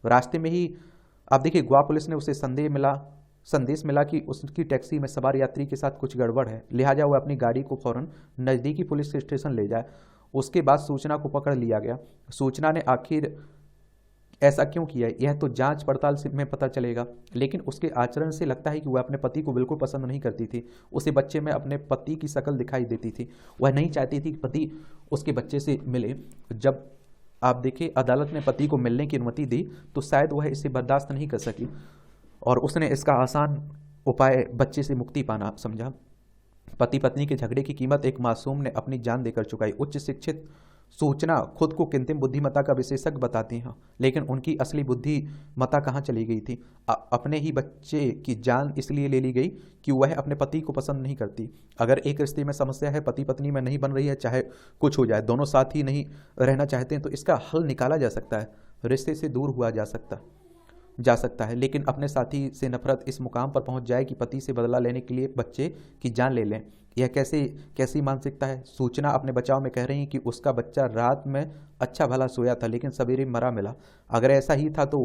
[SPEAKER 1] रास्ते में ही आप देखिए गोवा पुलिस ने उसे संदेश मिला कि उसकी टैक्सी में सवार यात्री के साथ कुछ गड़बड़ है, लिहाजा वह अपनी गाड़ी को फौरन नज़दीकी पुलिस स्टेशन ले जाए। उसके बाद सूचना को पकड़ लिया गया। सूचना ने ऐसा क्यों किया, यह तो जांच पड़ताल से में पता चलेगा। लेकिन उसके आचरण से लगता है कि वह अपने पति को बिल्कुल पसंद नहीं करती थी। उसे बच्चे में अपने पति की शक्ल दिखाई देती थी। वह नहीं चाहती थी कि पति उसके बच्चे से मिले। जब आप देखें अदालत ने पति को मिलने की अनुमति दी तो शायद वह इसे बर्दाश्त नहीं कर सकी और उसने इसका आसान उपाय बच्चे से मुक्ति पाना समझा। पति पत्नी के झगड़े की कीमत एक मासूम ने अपनी जान देकर चुकाई। उच्च शिक्षित सूचना खुद को कृत्रिम बुद्धिमत्ता का विशेषज्ञ बताती हैं, लेकिन उनकी असली बुद्धिमत्ता कहाँ चली गई थी? अपने ही बच्चे की जान इसलिए ले ली गई कि वह अपने पति को पसंद नहीं करती। अगर एक रिश्ते में समस्या है, पति पत्नी में नहीं बन रही है, चाहे कुछ हो जाए, दोनों साथ ही नहीं रहना चाहते हैं, तो इसका हल निकाला जा सकता है। रिश्ते से दूर हुआ जा सकता है, लेकिन अपने साथी से नफरत इस मुकाम पर पहुंच जाए कि पति से बदला लेने के लिए बच्चे की जान ले लें। यह कैसी मानसिकता है? सूचना अपने बचाव में कह रही है कि उसका बच्चा रात में अच्छा भला सोया था, लेकिन सवेरे मरा मिला। अगर ऐसा ही था तो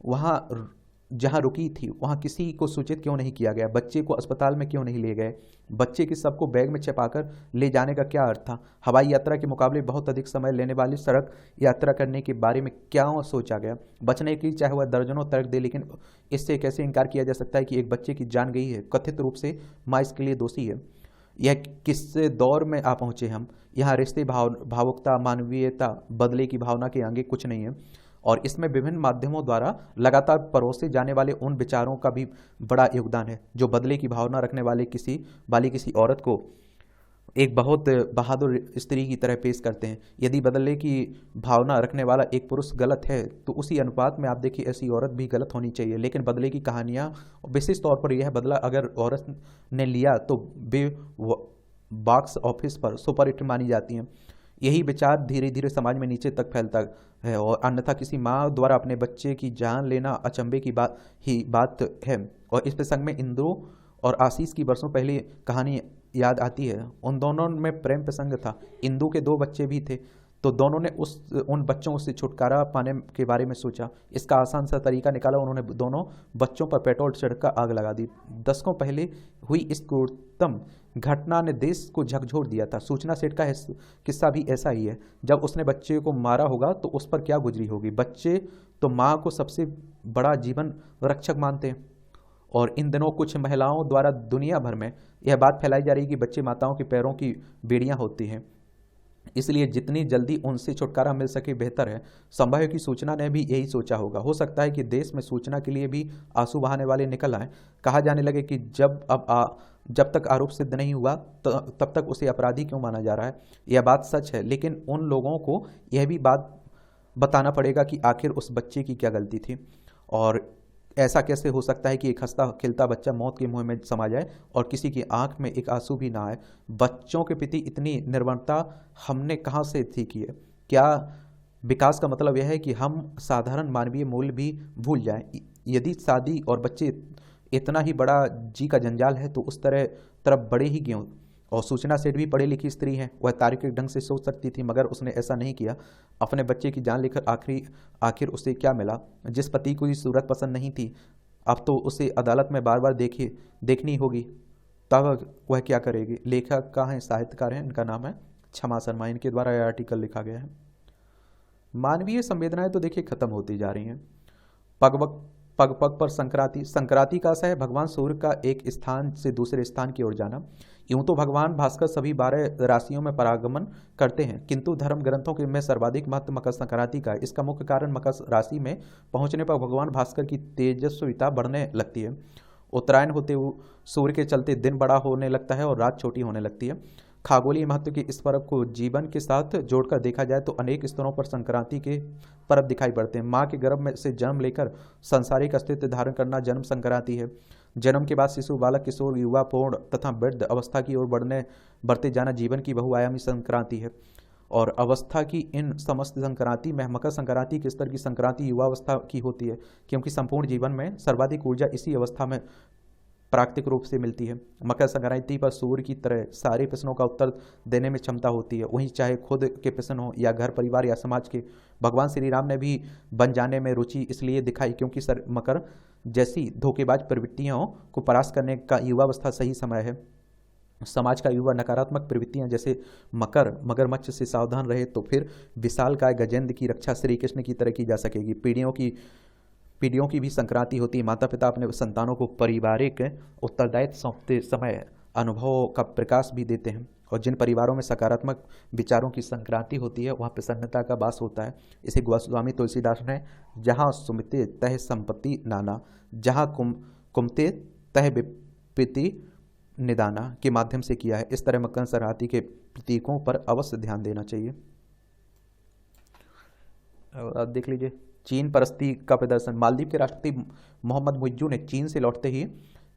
[SPEAKER 1] वहाँ जहाँ रुकी थी वहाँ किसी को सूचित क्यों नहीं किया गया? बच्चे को अस्पताल में क्यों नहीं ले गए? बच्चे की सबको बैग में छिपाकर ले जाने का क्या अर्थ था? हवाई यात्रा के मुकाबले बहुत अधिक समय लेने वाली सड़क यात्रा करने के बारे में क्या सोचा गया? बचने के लिए चाहे वह दर्जनों तर्क दे, लेकिन इससे कैसे इनकार किया जा सकता है कि एक बच्चे की जान गई है? कथित रूप से माँ इसके लिए दोषी है। यह किस दौर में आ पहुंचे हम? यहाँ रिश्ते, भावुकता, मानवीयता, बदले की भावना के आगे कुछ नहीं है। और इसमें विभिन्न माध्यमों द्वारा लगातार परोसे जाने वाले उन विचारों का भी बड़ा योगदान है जो बदले की भावना रखने वाली किसी औरत को एक बहुत बहादुर स्त्री की तरह पेश करते हैं। यदि बदले की भावना रखने वाला एक पुरुष गलत है तो उसी अनुपात में आप देखिए ऐसी औरत भी गलत होनी चाहिए। लेकिन बदले की कहानियाँ, विशेष तौर पर यह बदला अगर औरत ने लिया तो बे बॉक्स ऑफिस पर सुपरहिट मानी जाती हैं। यही विचार धीरे धीरे समाज में नीचे तक फैलता है और अन्यथा किसी माँ द्वारा अपने बच्चे की जान लेना अचंभे की बात है। और इस प्रसंग में इंदु और आशीष की वर्षों पहले कहानी याद आती है। उन दोनों में प्रेम प्रसंग था। इंदु के 2 बच्चे भी थे, तो दोनों ने उन बच्चों से छुटकारा पाने के बारे में सोचा। इसका आसान सा तरीका निकाला। उन्होंने दोनों बच्चों पर पेट्रोल छिड़कर आग लगा दी। दशकों पहले हुई इस क्रूरतम घटना ने देश को झकझोर दिया था। सूचना सेठ का किस्सा भी ऐसा ही है। जब उसने बच्चे को मारा होगा तो उस पर क्या गुजरी होगी। बच्चे तो माँ को सबसे बड़ा जीवन रक्षक मानते हैं और इन दिनों कुछ महिलाओं द्वारा दुनिया भर में यह बात फैलाई जा रही है कि बच्चे माताओं के पैरों की बेड़ियां होती हैं, इसलिए जितनी जल्दी उनसे छुटकारा मिल सके बेहतर है। संभव है कि सूचना ने भी यही सोचा होगा। हो सकता है कि देश में सूचना के लिए भी आंसू बहाने वाले निकल आए। कहा जाने लगे कि जब तक आरोप सिद्ध नहीं हुआ तब तक उसे अपराधी क्यों माना जा रहा है। यह बात सच है, लेकिन उन लोगों को यह भी बात बताना पड़ेगा कि आखिर उस बच्चे की क्या गलती थी। और ऐसा कैसे हो सकता है कि एक हंसता खिलता बच्चा मौत के मुंह में समा जाए और किसी की आंख में एक आंसू भी ना आए। बच्चों के प्रति इतनी निर्ममता हमने कहाँ से सीखी है? क्या विकास का मतलब यह है कि हम साधारण मानवीय मूल्य भी भूल जाएं? यदि शादी और बच्चे इतना ही बड़ा जी का जंजाल है तो उस तरफ बड़े ही क्यों? और सूचना सेठ भी पढ़ी लिखी स्त्री है। वह तार्किक ढंग से सोच सकती थी, मगर उसने ऐसा नहीं किया। अपने बच्चे की जान लेकर आखिर उसे क्या मिला? जिस पति को ये सूरत पसंद नहीं थी, अब तो उसे अदालत में बार बार देखनी होगी। तब वह क्या करेगी? लेखक का है, साहित्यकार हैं, इनका नाम है क्षमा शर्मा। इनके द्वारा यह आर्टिकल लिखा गया है। मानवीय संवेदनाएं तो देखिए खत्म होती जा रही हैं। पग पग पर संक्रांति का आशय है भगवान सूर्य का एक स्थान से दूसरे स्थान की ओर जाना। यूं तो भगवान भास्कर सभी 12 राशियों में परागमन करते हैं, किंतु धर्म ग्रंथों में सर्वाधिक महत्व मकर संक्रांति का है। इसका मुख्य कारण मकर राशि में पहुंचने पर भगवान भास्कर की तेजस्विता बढ़ने लगती है। उत्तरायण होते हुए सूर्य के चलते दिन बड़ा होने लगता है और रात छोटी होने लगती है। खगोलीय महत्व के इस पर्व को जीवन के साथ जोड़कर देखा जाए तो अनेक स्तरों पर संक्रांति के पर्व दिखाई पड़ते हैं। माँ के गर्भ में से जन्म लेकर सांसारिक अस्तित्व धारण करना जन्म संक्रांति है। जन्म के बाद शिशु, बालक, किशोर, युवा, प्रौढ़ तथा वृद्ध अवस्था की ओर बढ़ते जाना जीवन की बहुआयामी संक्रांति है। और अवस्था की इन समस्त संक्रांति में मकर संक्रांति के स्तर की संक्रांति युवावस्था की होती है, क्योंकि संपूर्ण जीवन में सर्वाधिक ऊर्जा इसी अवस्था में प्राकृतिक रूप से मिलती है। मकर संक्रांति पर सूर्य की तरह सारे प्रश्नों का उत्तर देने में क्षमता होती है, वहीं चाहे खुद के प्रश्न हो या घर परिवार या समाज के। भगवान श्री राम ने भी बन जाने में रुचि इसलिए दिखाई क्योंकि मकर जैसी धोखेबाज प्रवृत्तियों को परास्त करने का युवावस्था सही समय है। समाज का युवा नकारात्मक प्रवृत्तियां जैसे मगरमच्छ से सावधान रहे तो फिर विशालकाय गजेंद्र की रक्षा श्री कृष्ण की तरह की जा सकेगी। पीढ़ियों की भी संक्रांति होती है। माता पिता अपने संतानों को पारिवारिक उत्तरदायित्व सौंपते समय अनुभवों का प्रकाश भी देते हैं, और जिन परिवारों में सकारात्मक विचारों की संक्रांति होती है वहाँ प्रसन्नता का वास होता है। इसे गोस्वामी तुलसीदास ने जहाँ सुमिते तह संपत्ति नाना, जहाँ कुमते तह विपत्ति निदाना के माध्यम से किया है। इस तरह मकर संक्रांति के प्रतीकों पर अवश्य ध्यान देना चाहिए। और अब देख लीजिए चीन परस्ती का प्रदर्शन। मालदीव के राष्ट्रपति मोहम्मद मुइज्जू ने चीन से लौटते ही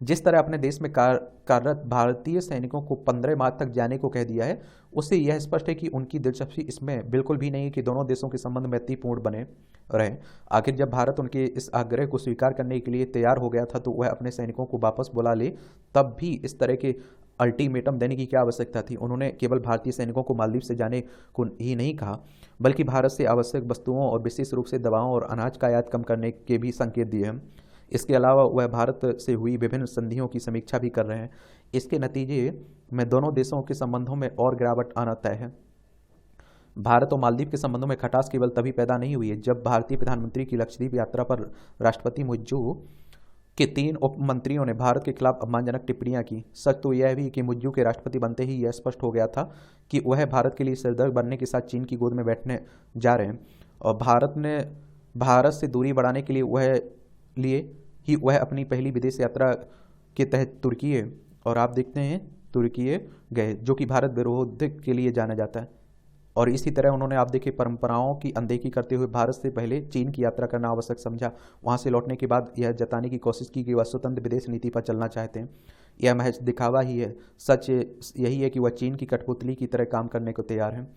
[SPEAKER 1] जिस तरह अपने देश में कार्यरत भारतीय सैनिकों को 15 मार्च तक जाने को कह दिया है, उससे यह स्पष्ट है कि उनकी दिलचस्पी इसमें बिल्कुल भी नहीं है कि दोनों देशों के संबंध मैत्रीपूर्ण बने रहे। आखिर जब भारत उनके इस आग्रह को स्वीकार करने के लिए तैयार हो गया था तो वह अपने सैनिकों को वापस बुला ले, तब भी इस तरह के अल्टीमेटम देने की क्या आवश्यकता थी। उन्होंने केवल भारतीय सैनिकों को मालदीव से जाने को ही नहीं कहा, बल्कि भारत से आवश्यक वस्तुओं और विशेष रूप से दवाओं और अनाज का आयात कम करने के भी संकेत दिए हैं। इसके अलावा वह भारत से हुई विभिन्न संधियों की समीक्षा भी कर रहे हैं। इसके नतीजे में दोनों देशों के संबंधों में और गिरावट आना तय है। भारत और मालदीव के संबंधों में खटास केवल तभी पैदा नहीं हुई है जब भारतीय प्रधानमंत्री की लक्षद्वीप यात्रा पर राष्ट्रपति मुइज्जू के 3 उप मंत्रियों ने भारत के खिलाफ अपमानजनक टिप्पणियां की। सच तो यह भी कि मुइज्जू के राष्ट्रपति बनते ही यह स्पष्ट हो गया था कि वह भारत के लिए सिरदर्द बनने के साथ चीन की गोद में बैठने जा रहे हैं, और भारत से दूरी बढ़ाने के लिए वह अपनी पहली विदेश यात्रा के तहत तुर्की, और आप देखते हैं तुर्की गए, जो कि भारत विरोध के लिए जाना जाता है। और इसी तरह उन्होंने आप देखिए परंपराओं की अनदेखी करते हुए भारत से पहले चीन की यात्रा करना आवश्यक समझा। वहां से लौटने के बाद यह जताने की कोशिश की कि वह स्वतंत्र विदेश नीति पर चलना चाहते हैं। यह महज दिखावा ही है। सच यही है कि वह चीन की कठपुतली की तरह काम करने को तैयार है।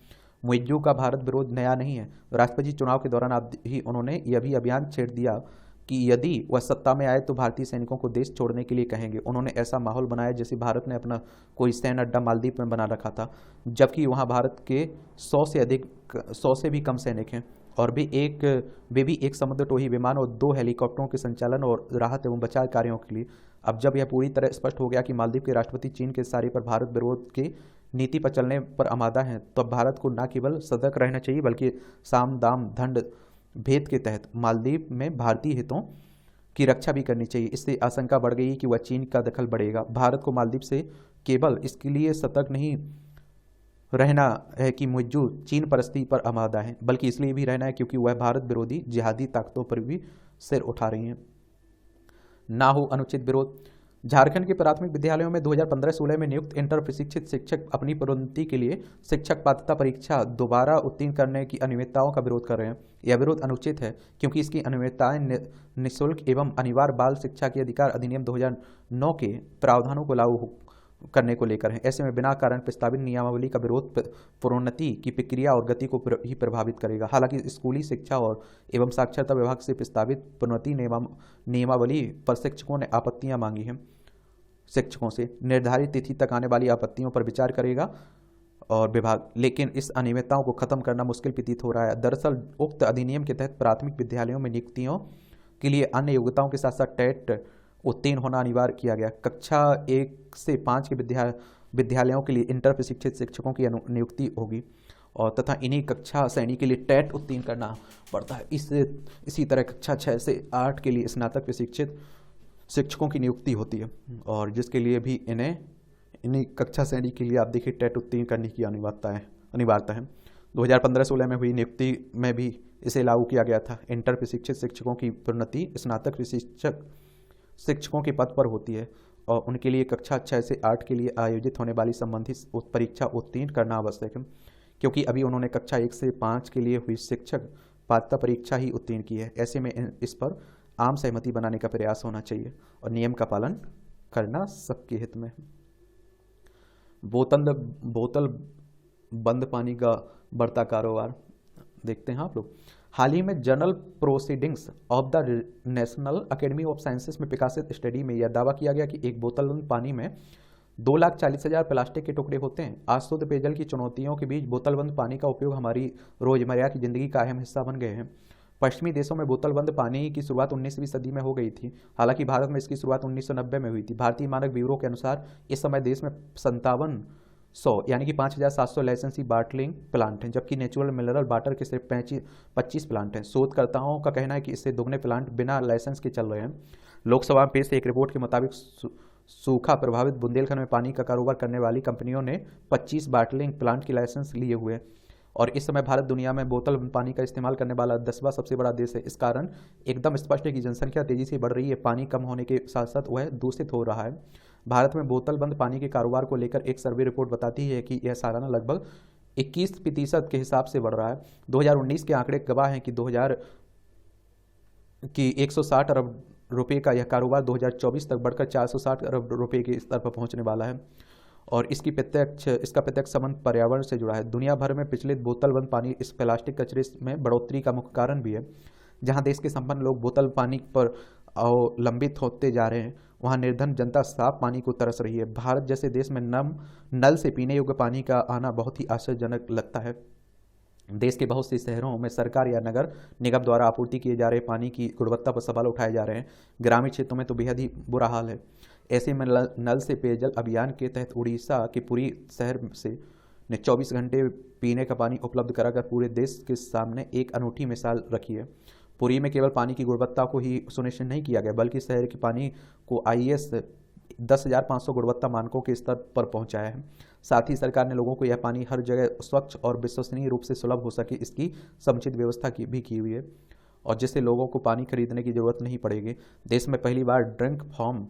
[SPEAKER 1] मुइज्जू का भारत विरोध नया नहीं है। राष्ट्रपति चुनाव के दौरान आप ही उन्होंने यह भी अभियान छेड़ दिया कि यदि वह सत्ता में आए तो भारतीय सैनिकों को देश छोड़ने के लिए कहेंगे। उन्होंने ऐसा माहौल बनाया जैसे भारत ने अपना कोई सैन्य अड्डा मालदीव में बना रखा था, जबकि वहां भारत के 100 से भी कम सैनिक हैं, और वे भी एक समुद्रटोही विमान और 2 हेलीकॉप्टरों के संचालन और राहत एवं बचाव कार्यों के लिए। अब जब यह पूरी तरह स्पष्ट हो गया कि मालदीव के राष्ट्रपति चीन के इशारे पर भारत विरोध की नीति पर चलने पर आमादा हैं, तो अब भारत को न केवल सतर्क रहना चाहिए बल्कि साम दाम दंड भेद के तहत मालदीव में भारतीय हितों की रक्षा भी करनी चाहिए। इससे आशंका बढ़ गई कि वह चीन का दखल बढ़ेगा। भारत को मालदीव से केवल इसके लिए सतर्क नहीं रहना है कि मुइज्जू चीन परस्ती पर आमादा है, बल्कि इसलिए भी रहना है क्योंकि वह भारत विरोधी जिहादी ताकतों पर भी सिर उठा रही हैं। ना हो अनुचित विरोध। झारखंड के प्राथमिक विद्यालयों में 2015-16 में नियुक्त इंटर प्रशिक्षित शिक्षक अपनी पदोन्नति के लिए शिक्षक पात्रता परीक्षा दोबारा उत्तीर्ण करने की अनियमितताओं का विरोध कर रहे हैं। यह विरोध अनुचित है क्योंकि इसकी अनियमितताएं निःशुल्क एवं अनिवार्य बाल शिक्षा के अधिकार अधिनियम 2009 के प्रावधानों को लागू करने को लेकर है। ऐसे में बिना कारण प्रस्तावित नियमावली का विरोध प्रोन्नति की प्रक्रिया और गति को ही प्रभावित करेगा। हालांकि स्कूली शिक्षा और एवं साक्षरता विभाग से प्रस्तावित प्रोन्नति नियमावली पर शिक्षकों ने आपत्तियां मांगी हैं। शिक्षकों से निर्धारित तिथि तक आने वाली आपत्तियों पर विचार करेगा और विभाग, लेकिन इस अनियमितताओं को खत्म करना मुश्किल प्रतीत हो रहा है। दरअसल उक्त अधिनियम के तहत प्राथमिक विद्यालयों में नियुक्तियों के लिए अन्य योग्यताओं के साथ साथ टेट उत्तीर्ण होना अनिवार्य किया गया। कक्षा 1 से 5 के विद्यालयों के लिए इंटर प्रशिक्षित शिक्षकों की नियुक्ति होगी और तथा इन्हीं कक्षा श्रेणी के लिए टेट उत्तीर्ण करना पड़ता है। इसी तरह कक्षा 6 से 8 के लिए स्नातक प्रशिक्षित शिक्षकों की नियुक्ति होती है, और जिसके लिए भी इन्हीं कक्षा श्रेणी के लिए आप देखिए टेट उत्तीर्ण करने की अनिवार्यता है। 2015-16 में हुई नियुक्ति में भी इसे लागू किया गया था। इंटर प्रशिक्षित शिक्षकों की प्रोन्नति स्नातक प्रशिक्षक शिक्षकों के पद पर होती है और उनके लिए कक्षा 6 से 8 के लिए आयोजित होने वाली संबंधित परीक्षा उत्तीर्ण करना आवश्यक है, क्योंकि अभी उन्होंने कक्षा 1 से 5 के लिए हुई शिक्षक पात्रता परीक्षा ही उत्तीर्ण की है। ऐसे में इस पर आम सहमति बनाने का प्रयास होना चाहिए और नियम का पालन करना सबके हित में है। बोतल बंद पानी का बढ़ता कारोबार देखते हैं आप लोग। हाल ही में journal proceedings of the national academy of sciences में प्रकाशित स्टडी में यह दावा किया गया कि एक बोतल बंद पानी में 2,40,000 प्लास्टिक के टुकड़े होते हैं। आज शुद्ध पेयजल की चुनौतियों के बीच बोतल बंद पानी का उपयोग हमारी रोजमर्रा की जिंदगी का अहम हिस्सा बन गए हैं। पश्चिमी देशों में बोतलबंद पानी की शुरुआत 19वीं सदी में हो गई थी। हालांकि भारत में इसकी शुरुआत 1990 में हुई थी। भारतीय मानक ब्यूरो के अनुसार इस समय देश में 5700 यानी कि 5700 लाइसेंसी बाटलिंग प्लांट हैं, जबकि नेचुरल मिनरल वाटर के सिर्फ 25 प्लांट हैं। शोधकर्ताओं का कहना है कि इससे दोगुने प्लांट बिना लाइसेंस के चल रहे हैं। लोकसभा में पेश एक रिपोर्ट के मुताबिक सूखा प्रभावित बुंदेलखंड में पानी का कारोबार करने वाली कंपनियों ने 25 बाटलिंग प्लांट की लाइसेंस लिए हुए हैं। और इस समय भारत दुनिया में बोतल पानी का इस्तेमाल करने वाला 10वां सबसे बड़ा देश है। इस कारण एकदम स्पष्ट है कि जनसंख्या तेजी से बढ़ रही है, पानी कम होने के साथ साथ वह दूषित हो रहा है। भारत में बोतल बंद पानी के कारोबार को लेकर एक सर्वे रिपोर्ट बताती है कि यह सालाना लगभग 21% के हिसाब से बढ़ रहा है। 2019 के आंकड़े गवाह हैं कि 160 अरब रुपए का यह कारोबार 2024 तक बढ़कर 460 अरब रुपए के स्तर पर पहुंचने वाला है। और इसका प्रत्यक्ष संबंध पर्यावरण से जुड़ा है। दुनिया भर में प्रचलित बोतल बंद पानी इस प्लास्टिक कचरे में बढ़ोतरी का मुख्य कारण भी है। जहां देश के संपन्न लोग बोतल पानी पर अवलंबित होते जा रहे हैं, वहां निर्धन जनता साफ पानी को तरस रही है। भारत जैसे देश में नल से पीने योग्य पानी का आना बहुत ही आश्चर्यजनक लगता है। देश के बहुत से शहरों में सरकार या नगर निगम द्वारा आपूर्ति किए जा रहे पानी की गुणवत्ता पर सवाल उठाए जा रहे हैं। ग्रामीण क्षेत्रों में तो बेहद ही बुरा हाल है। ऐसे में नल से पेयजल अभियान के तहत उड़ीसा के पुरी शहर से ने 24 घंटे पीने का पानी उपलब्ध कराकर पूरे देश के सामने एक अनूठी मिसाल रखी है। पुरी में केवल पानी की गुणवत्ता को ही सुनिश्चित नहीं किया गया, बल्कि शहर के पानी को IS 10,500 गुणवत्ता मानकों के स्तर पर पहुंचाया है। साथ ही सरकार ने लोगों को यह पानी हर जगह स्वच्छ और विश्वसनीय रूप से सुलभ हो सके, इसकी समुचित व्यवस्था भी की हुई है, और जिससे लोगों को पानी खरीदने की जरूरत नहीं पड़ेगी। देश में पहली बार ड्रिंक फ्रॉम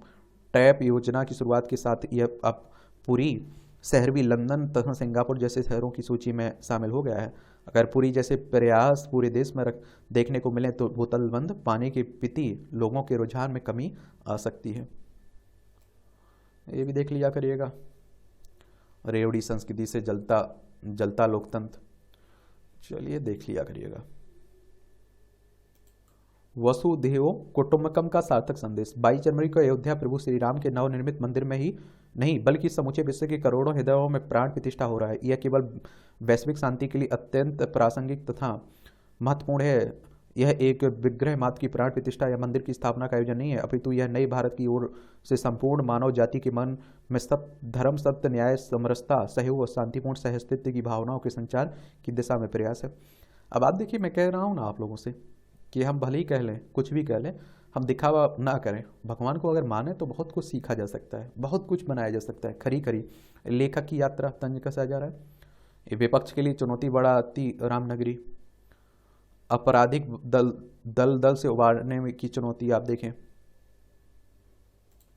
[SPEAKER 1] टैप योजना की शुरुआत के साथ यह अब पूरी शहर भी लंदन तथा सिंगापुर जैसे शहरों की सूची में शामिल हो गया है। अगर पूरी जैसे प्रयास पूरे देश में देखने को मिले तो बोतलबंद पानी के प्रति लोगों के रुझान में कमी आ सकती है। ये भी देख लिया करिएगा। रेवड़ी संस्कृति से जलता लोकतंत्र, चलिए देख लिया करिएगा। वसुधैव कुटुंबकम का सार्थक संदेश। 22 जनवरी को अयोध्या प्रभु श्री राम के नवनिर्मित मंदिर में ही नहीं बल्कि समूचे विश्व के करोड़ों हृदयों में प्राण प्रतिष्ठा हो रहा है। यह केवल वैश्विक शांति के लिए अत्यंत प्रासंगिक तथा महत्वपूर्ण है। यह एक विग्रह मात्र की प्राण प्रतिष्ठा या मंदिर की स्थापना का आयोजन नहीं है, अपितु यह नए भारत की ओर से संपूर्ण मानव जाति के मन में धर्म, सत्य, न्याय, समरसता, सहयोग और शांतिपूर्ण सहअस्तित्व की भावनाओं के संचार की दिशा में प्रयास है। अब आप देखिए, मैं कह रहा हूँ ना आप लोगों से कि हम भले ही कह लें, कुछ भी कह लें, हम दिखावा ना करें। भगवान को अगर माने तो बहुत कुछ सीखा जा सकता है, बहुत कुछ बनाया जा सकता है। खरी खरी लेखक की यात्रा तंज कसा जा रहा है। विपक्ष के लिए चुनौती बढ़ाती रामनगरी। आपराधिक दल से उबारने की चुनौती आप देखें।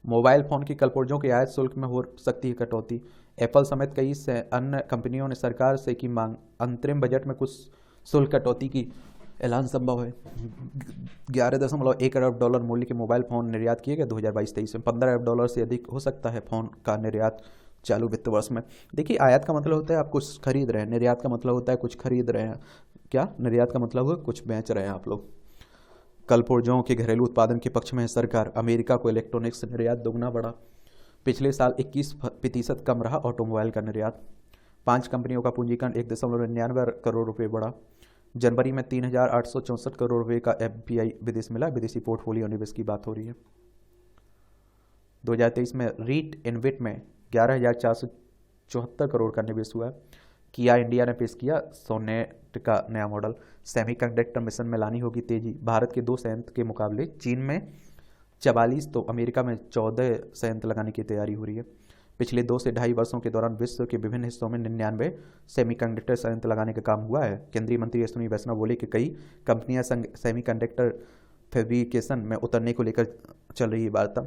[SPEAKER 1] मोबाइल फोन की कलपुर्जों के आयात शुल्क में हो सकती है कटौती। एप्पल समेत कई अन्य कंपनियों ने सरकार से की मांग। अंतरिम बजट में कुछ शुल्क कटौती की ऐलान संभव है। 11.1 अरब डॉलर मूल्य के मोबाइल फोन निर्यात किए गए 2022-23 में। 15 अरब डॉलर से अधिक हो सकता है फोन का निर्यात चालू वित्त वर्ष में। देखिए, आयात का मतलब होता है आप कुछ खरीद रहे हैं, निर्यात का मतलब होता है कुछ खरीद रहे हैं। क्या निर्यात का मतलब है कुछ बेच रहे हैं आप लोग। कलपुर्जों के घरेलू उत्पादन के पक्ष में है सरकार। अमेरिका को इलेक्ट्रॉनिक्स निर्यात दोगुना बढ़ा। पिछले साल 21% कम रहा ऑटोमोबाइल का निर्यात। 5 कंपनियों का पूंजीकरण 1.99 करोड़ रुपये बढ़ा। जनवरी में 3,864 करोड़ रुपये का FPI विदेश मिला। विदेशी पोर्टफोलियो निवेश की बात हो रही है। 2023 में रीट इनविट में 11,474 करोड़ का निवेश हुआ। किया इंडिया ने पेश किया सोनेट का नया मॉडल। सेमीकंडक्टर मिशन में लानी होगी तेजी। भारत के 2 संयंत्र के मुकाबले चीन में 44 तो अमेरिका में 14 संयंत्र लगाने की तैयारी हो रही है। पिछले 2 से ढाई वर्षों के दौरान विश्व के विभिन्न हिस्सों में 99 सेमीकंडक्टर संयंत्र लगाने का काम हुआ है। केंद्रीय मंत्री अश्विनी वैष्णव बोले कि कई कंपनियां सेमीकंडक्टर फैब्रिकेशन में उतरने को लेकर चल रही है वार्ता।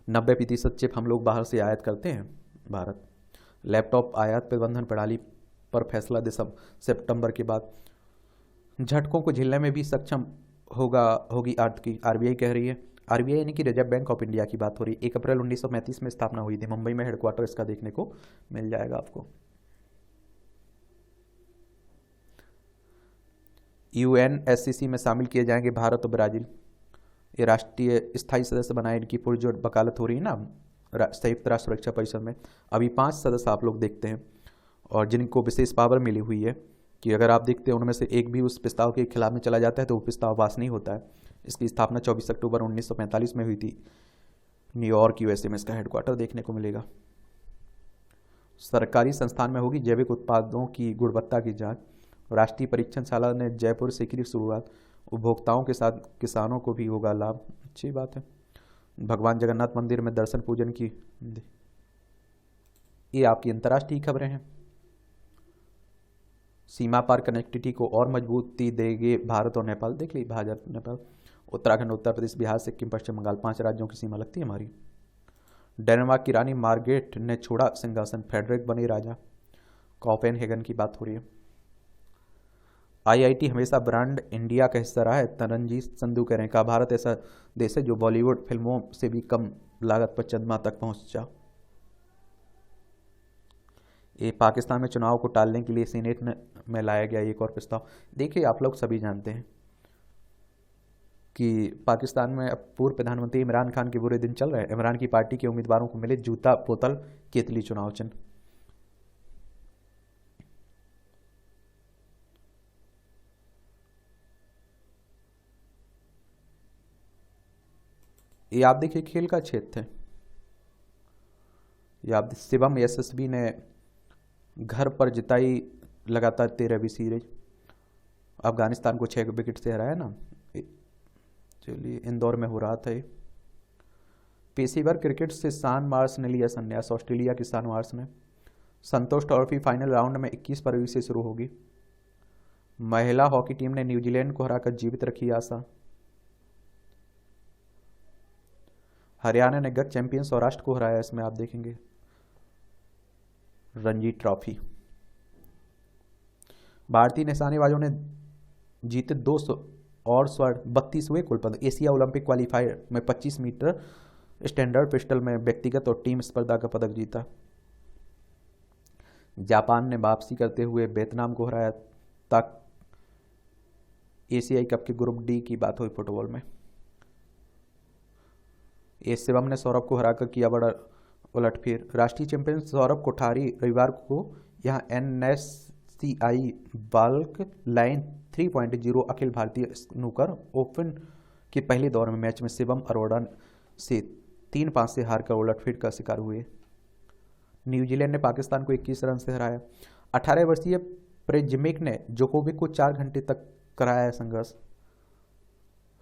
[SPEAKER 1] 90% चिप हम लोग बाहर से आयात करते हैं। भारत लैपटॉप आयात प्रतिबंधन प्रणाली पर फैसला सितंबर के बाद झटकों को झेलने में भी सक्षम होगी RBI कह रही है। RBI यानी कि रिजर्व बैंक ऑफ इंडिया की बात हो रही है। 1 अप्रैल 1935 में स्थापना हुई थी। मुंबई में हेडक्वार्टर इसका देखने को मिल जाएगा आपको। UNSCC में शामिल किए जाएंगे भारत और ब्राजील। ये राष्ट्रीय स्थायी सदस्य बनाए, इनकी पुरजोर वकालत हो रही है ना संयुक्त राष्ट्र सुरक्षा परिषद में। अभी 5 सदस्य आप लोग देखते हैं और जिनको विशेष पावर मिली हुई है कि अगर आप देखते हैं उनमें से एक भी उस प्रस्ताव के खिलाफ में चला जाता है तो वो प्रस्ताव पास नहीं होता है। इसकी स्थापना 24 अक्टूबर 1945 में हुई थी। न्यूयॉर्क यूएसए में इसका हेडक्वार्टर देखने को मिलेगा। सरकारी संस्थान में होगी जैविक उत्पादों की गुणवत्ता की जांच। राष्ट्रीय परीक्षणशाला ने जयपुर से की शुरुआत। उपभोक्ताओं के साथ किसानों को भी होगा लाभ, अच्छी बात है। भगवान जगन्नाथ मंदिर में दर्शन पूजन की, ये आपकी अंतर्राष्ट्रीय खबरें हैं। सीमा पार कनेक्टिविटी को और मजबूती देंगे भारत और नेपाल, देख ली भारत नेपाल। उत्तराखंड, उत्तर प्रदेश, बिहार, सिक्किम, पश्चिम बंगाल, 5 राज्यों की सीमा लगती है हमारी। डेनमार्क की रानी मार्गरेट ने छोड़ा सिंहासन, फ्रेडरिक बने राजा। कोपेनहेगन की बात हो रही है। आईआईटी हमेशा ब्रांड इंडिया का हिस्सा रहा है, तरनजीत संधू कह रहे हैं। कहा भारत ऐसा देश है जो बॉलीवुड फिल्मों से भी कम लागत पर चंद्रमा तक पहुंचा। ये पाकिस्तान में चुनाव को टालने के लिए सीनेट में लाया गया एक और प्रस्ताव। देखिए आप लोग सभी जानते हैं कि पाकिस्तान में अब पूर्व प्रधानमंत्री इमरान खान के बुरे दिन चल रहे हैं। इमरान की पार्टी के उम्मीदवारों को मिले जूता, बोतल, केतली चुनाव चिन्ह। ये आप देखिए खेल का क्षेत्र है। ये आप शिवम यशस्वी ने घर पर जिताई लगातार 13वीं सीरीज। अफगानिस्तान को 6 विकेट से हराया ना। चलिए इंदौर में हो रहा था ये। पेशेवर क्रिकेट से शान मार्श ने लिया संन्यास। ऑस्ट्रेलिया की शान मार्श ने। संतोष ट्रॉफी फाइनल राउंड में 21 फरवरी से शुरू होगी। महिला हॉकी टीम ने न्यूजीलैंड को हराकर जीवित रखी आशा। हरियाणा ने गत चैंपियन सौराष्ट्र को हराया, इसमें आप देखेंगे रणजी ट्रॉफी। भारतीय निशानेबाजों ने जीते 200 और स्वर्ण, 32वें कुल पदक। एशिया ओलंपिक क्वालिफायर में 25 मीटर स्टैंडर्ड पिस्टल में व्यक्तिगत और टीम स्पर्धा का पदक जीता। जापान ने वापसी करते हुए वियतनाम को हराया। तक एशियाई कप के ग्रुप डी की बात हुई फुटबॉल में। ए शिवम ने सौरभ को हराकर किया बड़ा उलटफेर। राष्ट्रीय चैंपियन सौरभ कोठारी रविवार को यहां NSCI bulk line 3.0 Akhil Bharatiya snooker open के पहले दौर में मैच में शिवम अरोड़ा से 3-5 से हार कर उलटफेर का शिकार हुए। न्यूजीलैंड ने पाकिस्तान को 21 रन से हराया। 18 वर्षीय प्रेजमिक ने जोकोविक को 4 घंटे तक कराया संघर्ष।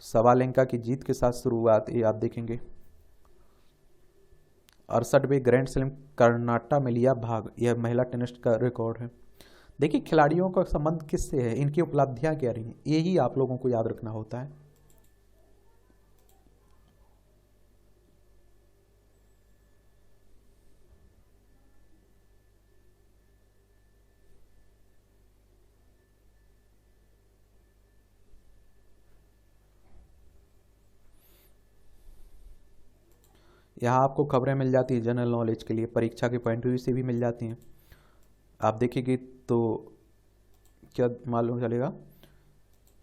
[SPEAKER 1] सवालेंका की जीत के साथ शुरुआत, ये आप देखेंगे। 68वें ग्रैंड स्लैम कर्नाटक में लिया भाग, यह महिला टेनिस का रिकॉर्ड है। देखिए खिलाड़ियों का संबंध किससे है, इनकी उपलब्धियां क्या रही, यही आप लोगों को याद रखना होता है। यहाँ आपको खबरें मिल जाती हैं जनरल नॉलेज के लिए, परीक्षा के पॉइंट ऑफ व्यू से भी मिल जाती हैं। आप देखेंगे तो क्या मालूम चलेगा।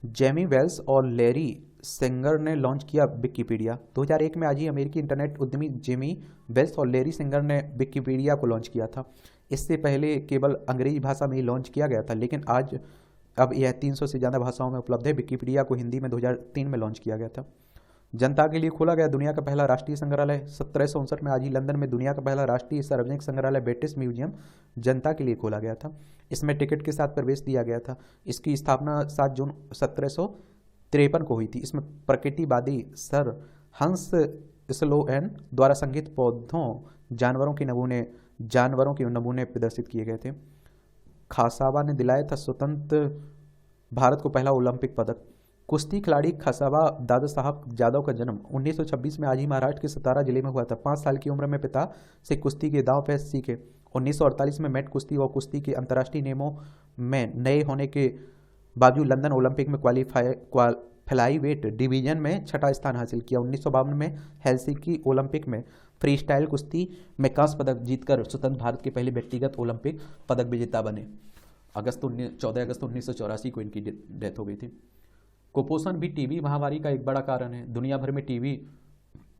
[SPEAKER 1] जेमी वेल्स और लैरी सेंगर ने लॉन्च किया विकिपीडिया। 2001 में आज ही अमेरिकी इंटरनेट उद्यमी जेमी वेल्स और लैरी सेंगर ने विकिपीडिया को लॉन्च किया था। इससे पहले केवल अंग्रेजी भाषा में ही लॉन्च किया गया था, लेकिन अब यह 300 से ज़्यादा भाषाओं में उपलब्ध है। विकिपीडिया को हिंदी में 2003 में लॉन्च किया गया था। जनता के लिए खोला गया दुनिया का पहला राष्ट्रीय संग्रहालय। 1759 में आज ही लंदन में दुनिया का पहला राष्ट्रीय सार्वजनिक संग्रहालय ब्रिटिश म्यूजियम जनता के लिए खोला गया था। इसमें टिकट के साथ प्रवेश दिया गया था। इसकी स्थापना 7 जून 1753 को हुई थी। इसमें प्रकृतिवादी सर हंस स्लोएन द्वारा संगीत पौधों जानवरों के नमूने प्रदर्शित किए गए थे। खासावा ने दिलाया था स्वतंत्र भारत को पहला ओलंपिक पदक। कुश्ती खिलाड़ी खसाबा दादा साहब जादव का जन्म 1926 में आज ही महाराष्ट्र के सतारा जिले में हुआ था। 5 साल की उम्र में पिता से कुश्ती के दांव पेच सीखे। 1948 में मैट कुश्ती और कुश्ती के अंतर्राष्ट्रीय नियमों में नए होने के बावजूद लंदन ओलंपिक में फ्लाईवेट डिवीजन में 6ठा स्थान हासिल किया। 1952 में हेलसिंकी ओलंपिक में फ्रीस्टाइल कुश्ती में कांस्य पदक जीतकर स्वतंत्र भारत के पहले व्यक्तिगत ओलंपिक पदक विजेता बने। 14 अगस्त 1984 को इनकी डेथ हो गई थी। कुपोषण भी टीबी महामारी का एक बड़ा कारण है। दुनिया भर में टीबी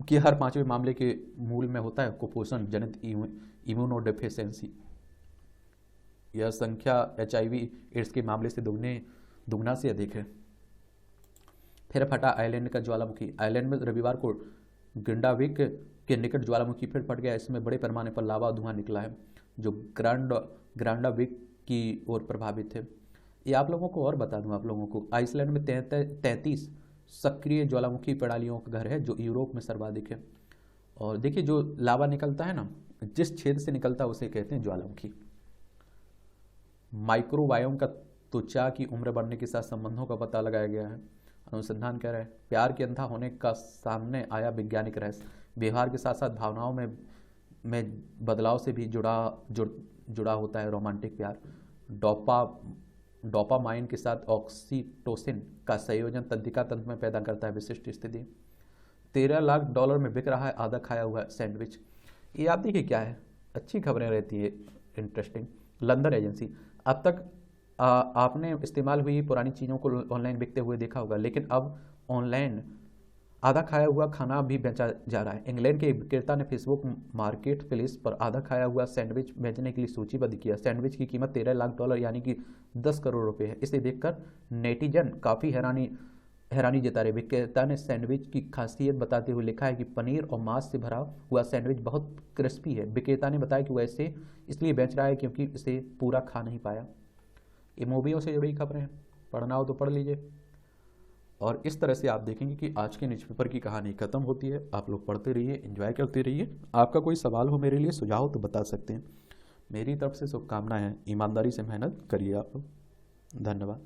[SPEAKER 1] के हर 5वें मामले के मूल में होता है कुपोषण जनित इम्यूनोडेफिशिएंसी। यह संख्या HIV एड्स के मामले से दुगना से अधिक है। फिर फटा आइलैंड का ज्वालामुखी। आइलैंड में रविवार को ग्रिंडाविक के निकट ज्वालामुखी फिर फट गया। इसमें बड़े पैमाने पर लावा धुआं निकला है जो ग्रांडाविक की ओर प्रभावित है। ये आप लोगों को और बता दूं, आप लोगों को आइसलैंड में 33 सक्रिय ज्वालामुखी प्रणालियों का घर है जो यूरोप में सर्वाधिक है। और देखिए जो लावा निकलता है ना, जिस छेद से निकलता है उसे कहते हैं ज्वालामुखी। माइक्रोबायोम का त्वचा की उम्र बढ़ने के साथ संबंधों का पता लगाया गया है। अनुसंधान कह रहा है प्यार के अंधा होने का सामने आया वैज्ञानिक रहस्य। व्यवहार के साथ साथ भावनाओं में बदलाव से भी जुड़ा होता है रोमांटिक प्यार। डोपामाइन के साथ ऑक्सीटोसिन का संयोजन तंत्रिका तंत्र में पैदा करता है विशिष्ट स्थिति। $13 लाख में बिक रहा है आधा खाया हुआ सैंडविच। ये आप देखिए क्या है, अच्छी खबरें रहती है, इंटरेस्टिंग। London agency. अब तक आपने इस्तेमाल हुई पुरानी चीज़ों को ऑनलाइन बिकते हुए देखा होगा, लेकिन अब ऑनलाइन आधा खाया हुआ खाना भी बेचा जा रहा है। इंग्लैंड के एक विक्रेता ने फेसबुक मार्केट प्लेस पर आधा खाया हुआ सैंडविच बेचने के लिए सूचीबद्ध किया। सैंडविच की कीमत $13 लाख यानी कि 10 करोड़ रुपए है। इसे देखकर नेटिजन काफ़ी हैरानी जता रहे। विक्रेता ने सैंडविच की खासियत बताते हुए लिखा है कि पनीर और मांस से भरा हुआ सैंडविच बहुत क्रिस्पी है। विक्रेता ने बताया कि वह इसे इसलिए बेच रहा है क्योंकि इसे पूरा खा नहीं पाया। ये मूवियों से जुड़ी खबरें हैं, पढ़ना हो तो पढ़ लीजिए। और इस तरह से आप देखेंगे कि आज के न्यूज़पेपर की कहानी खत्म होती है। आप लोग पढ़ते रहिए, एंजॉय करते रहिए। आपका कोई सवाल हो मेरे लिए, सुझाव तो बता सकते हैं। मेरी तरफ से शुभकामनाएं हैं। ईमानदारी से मेहनत करिए आप लोग। धन्यवाद।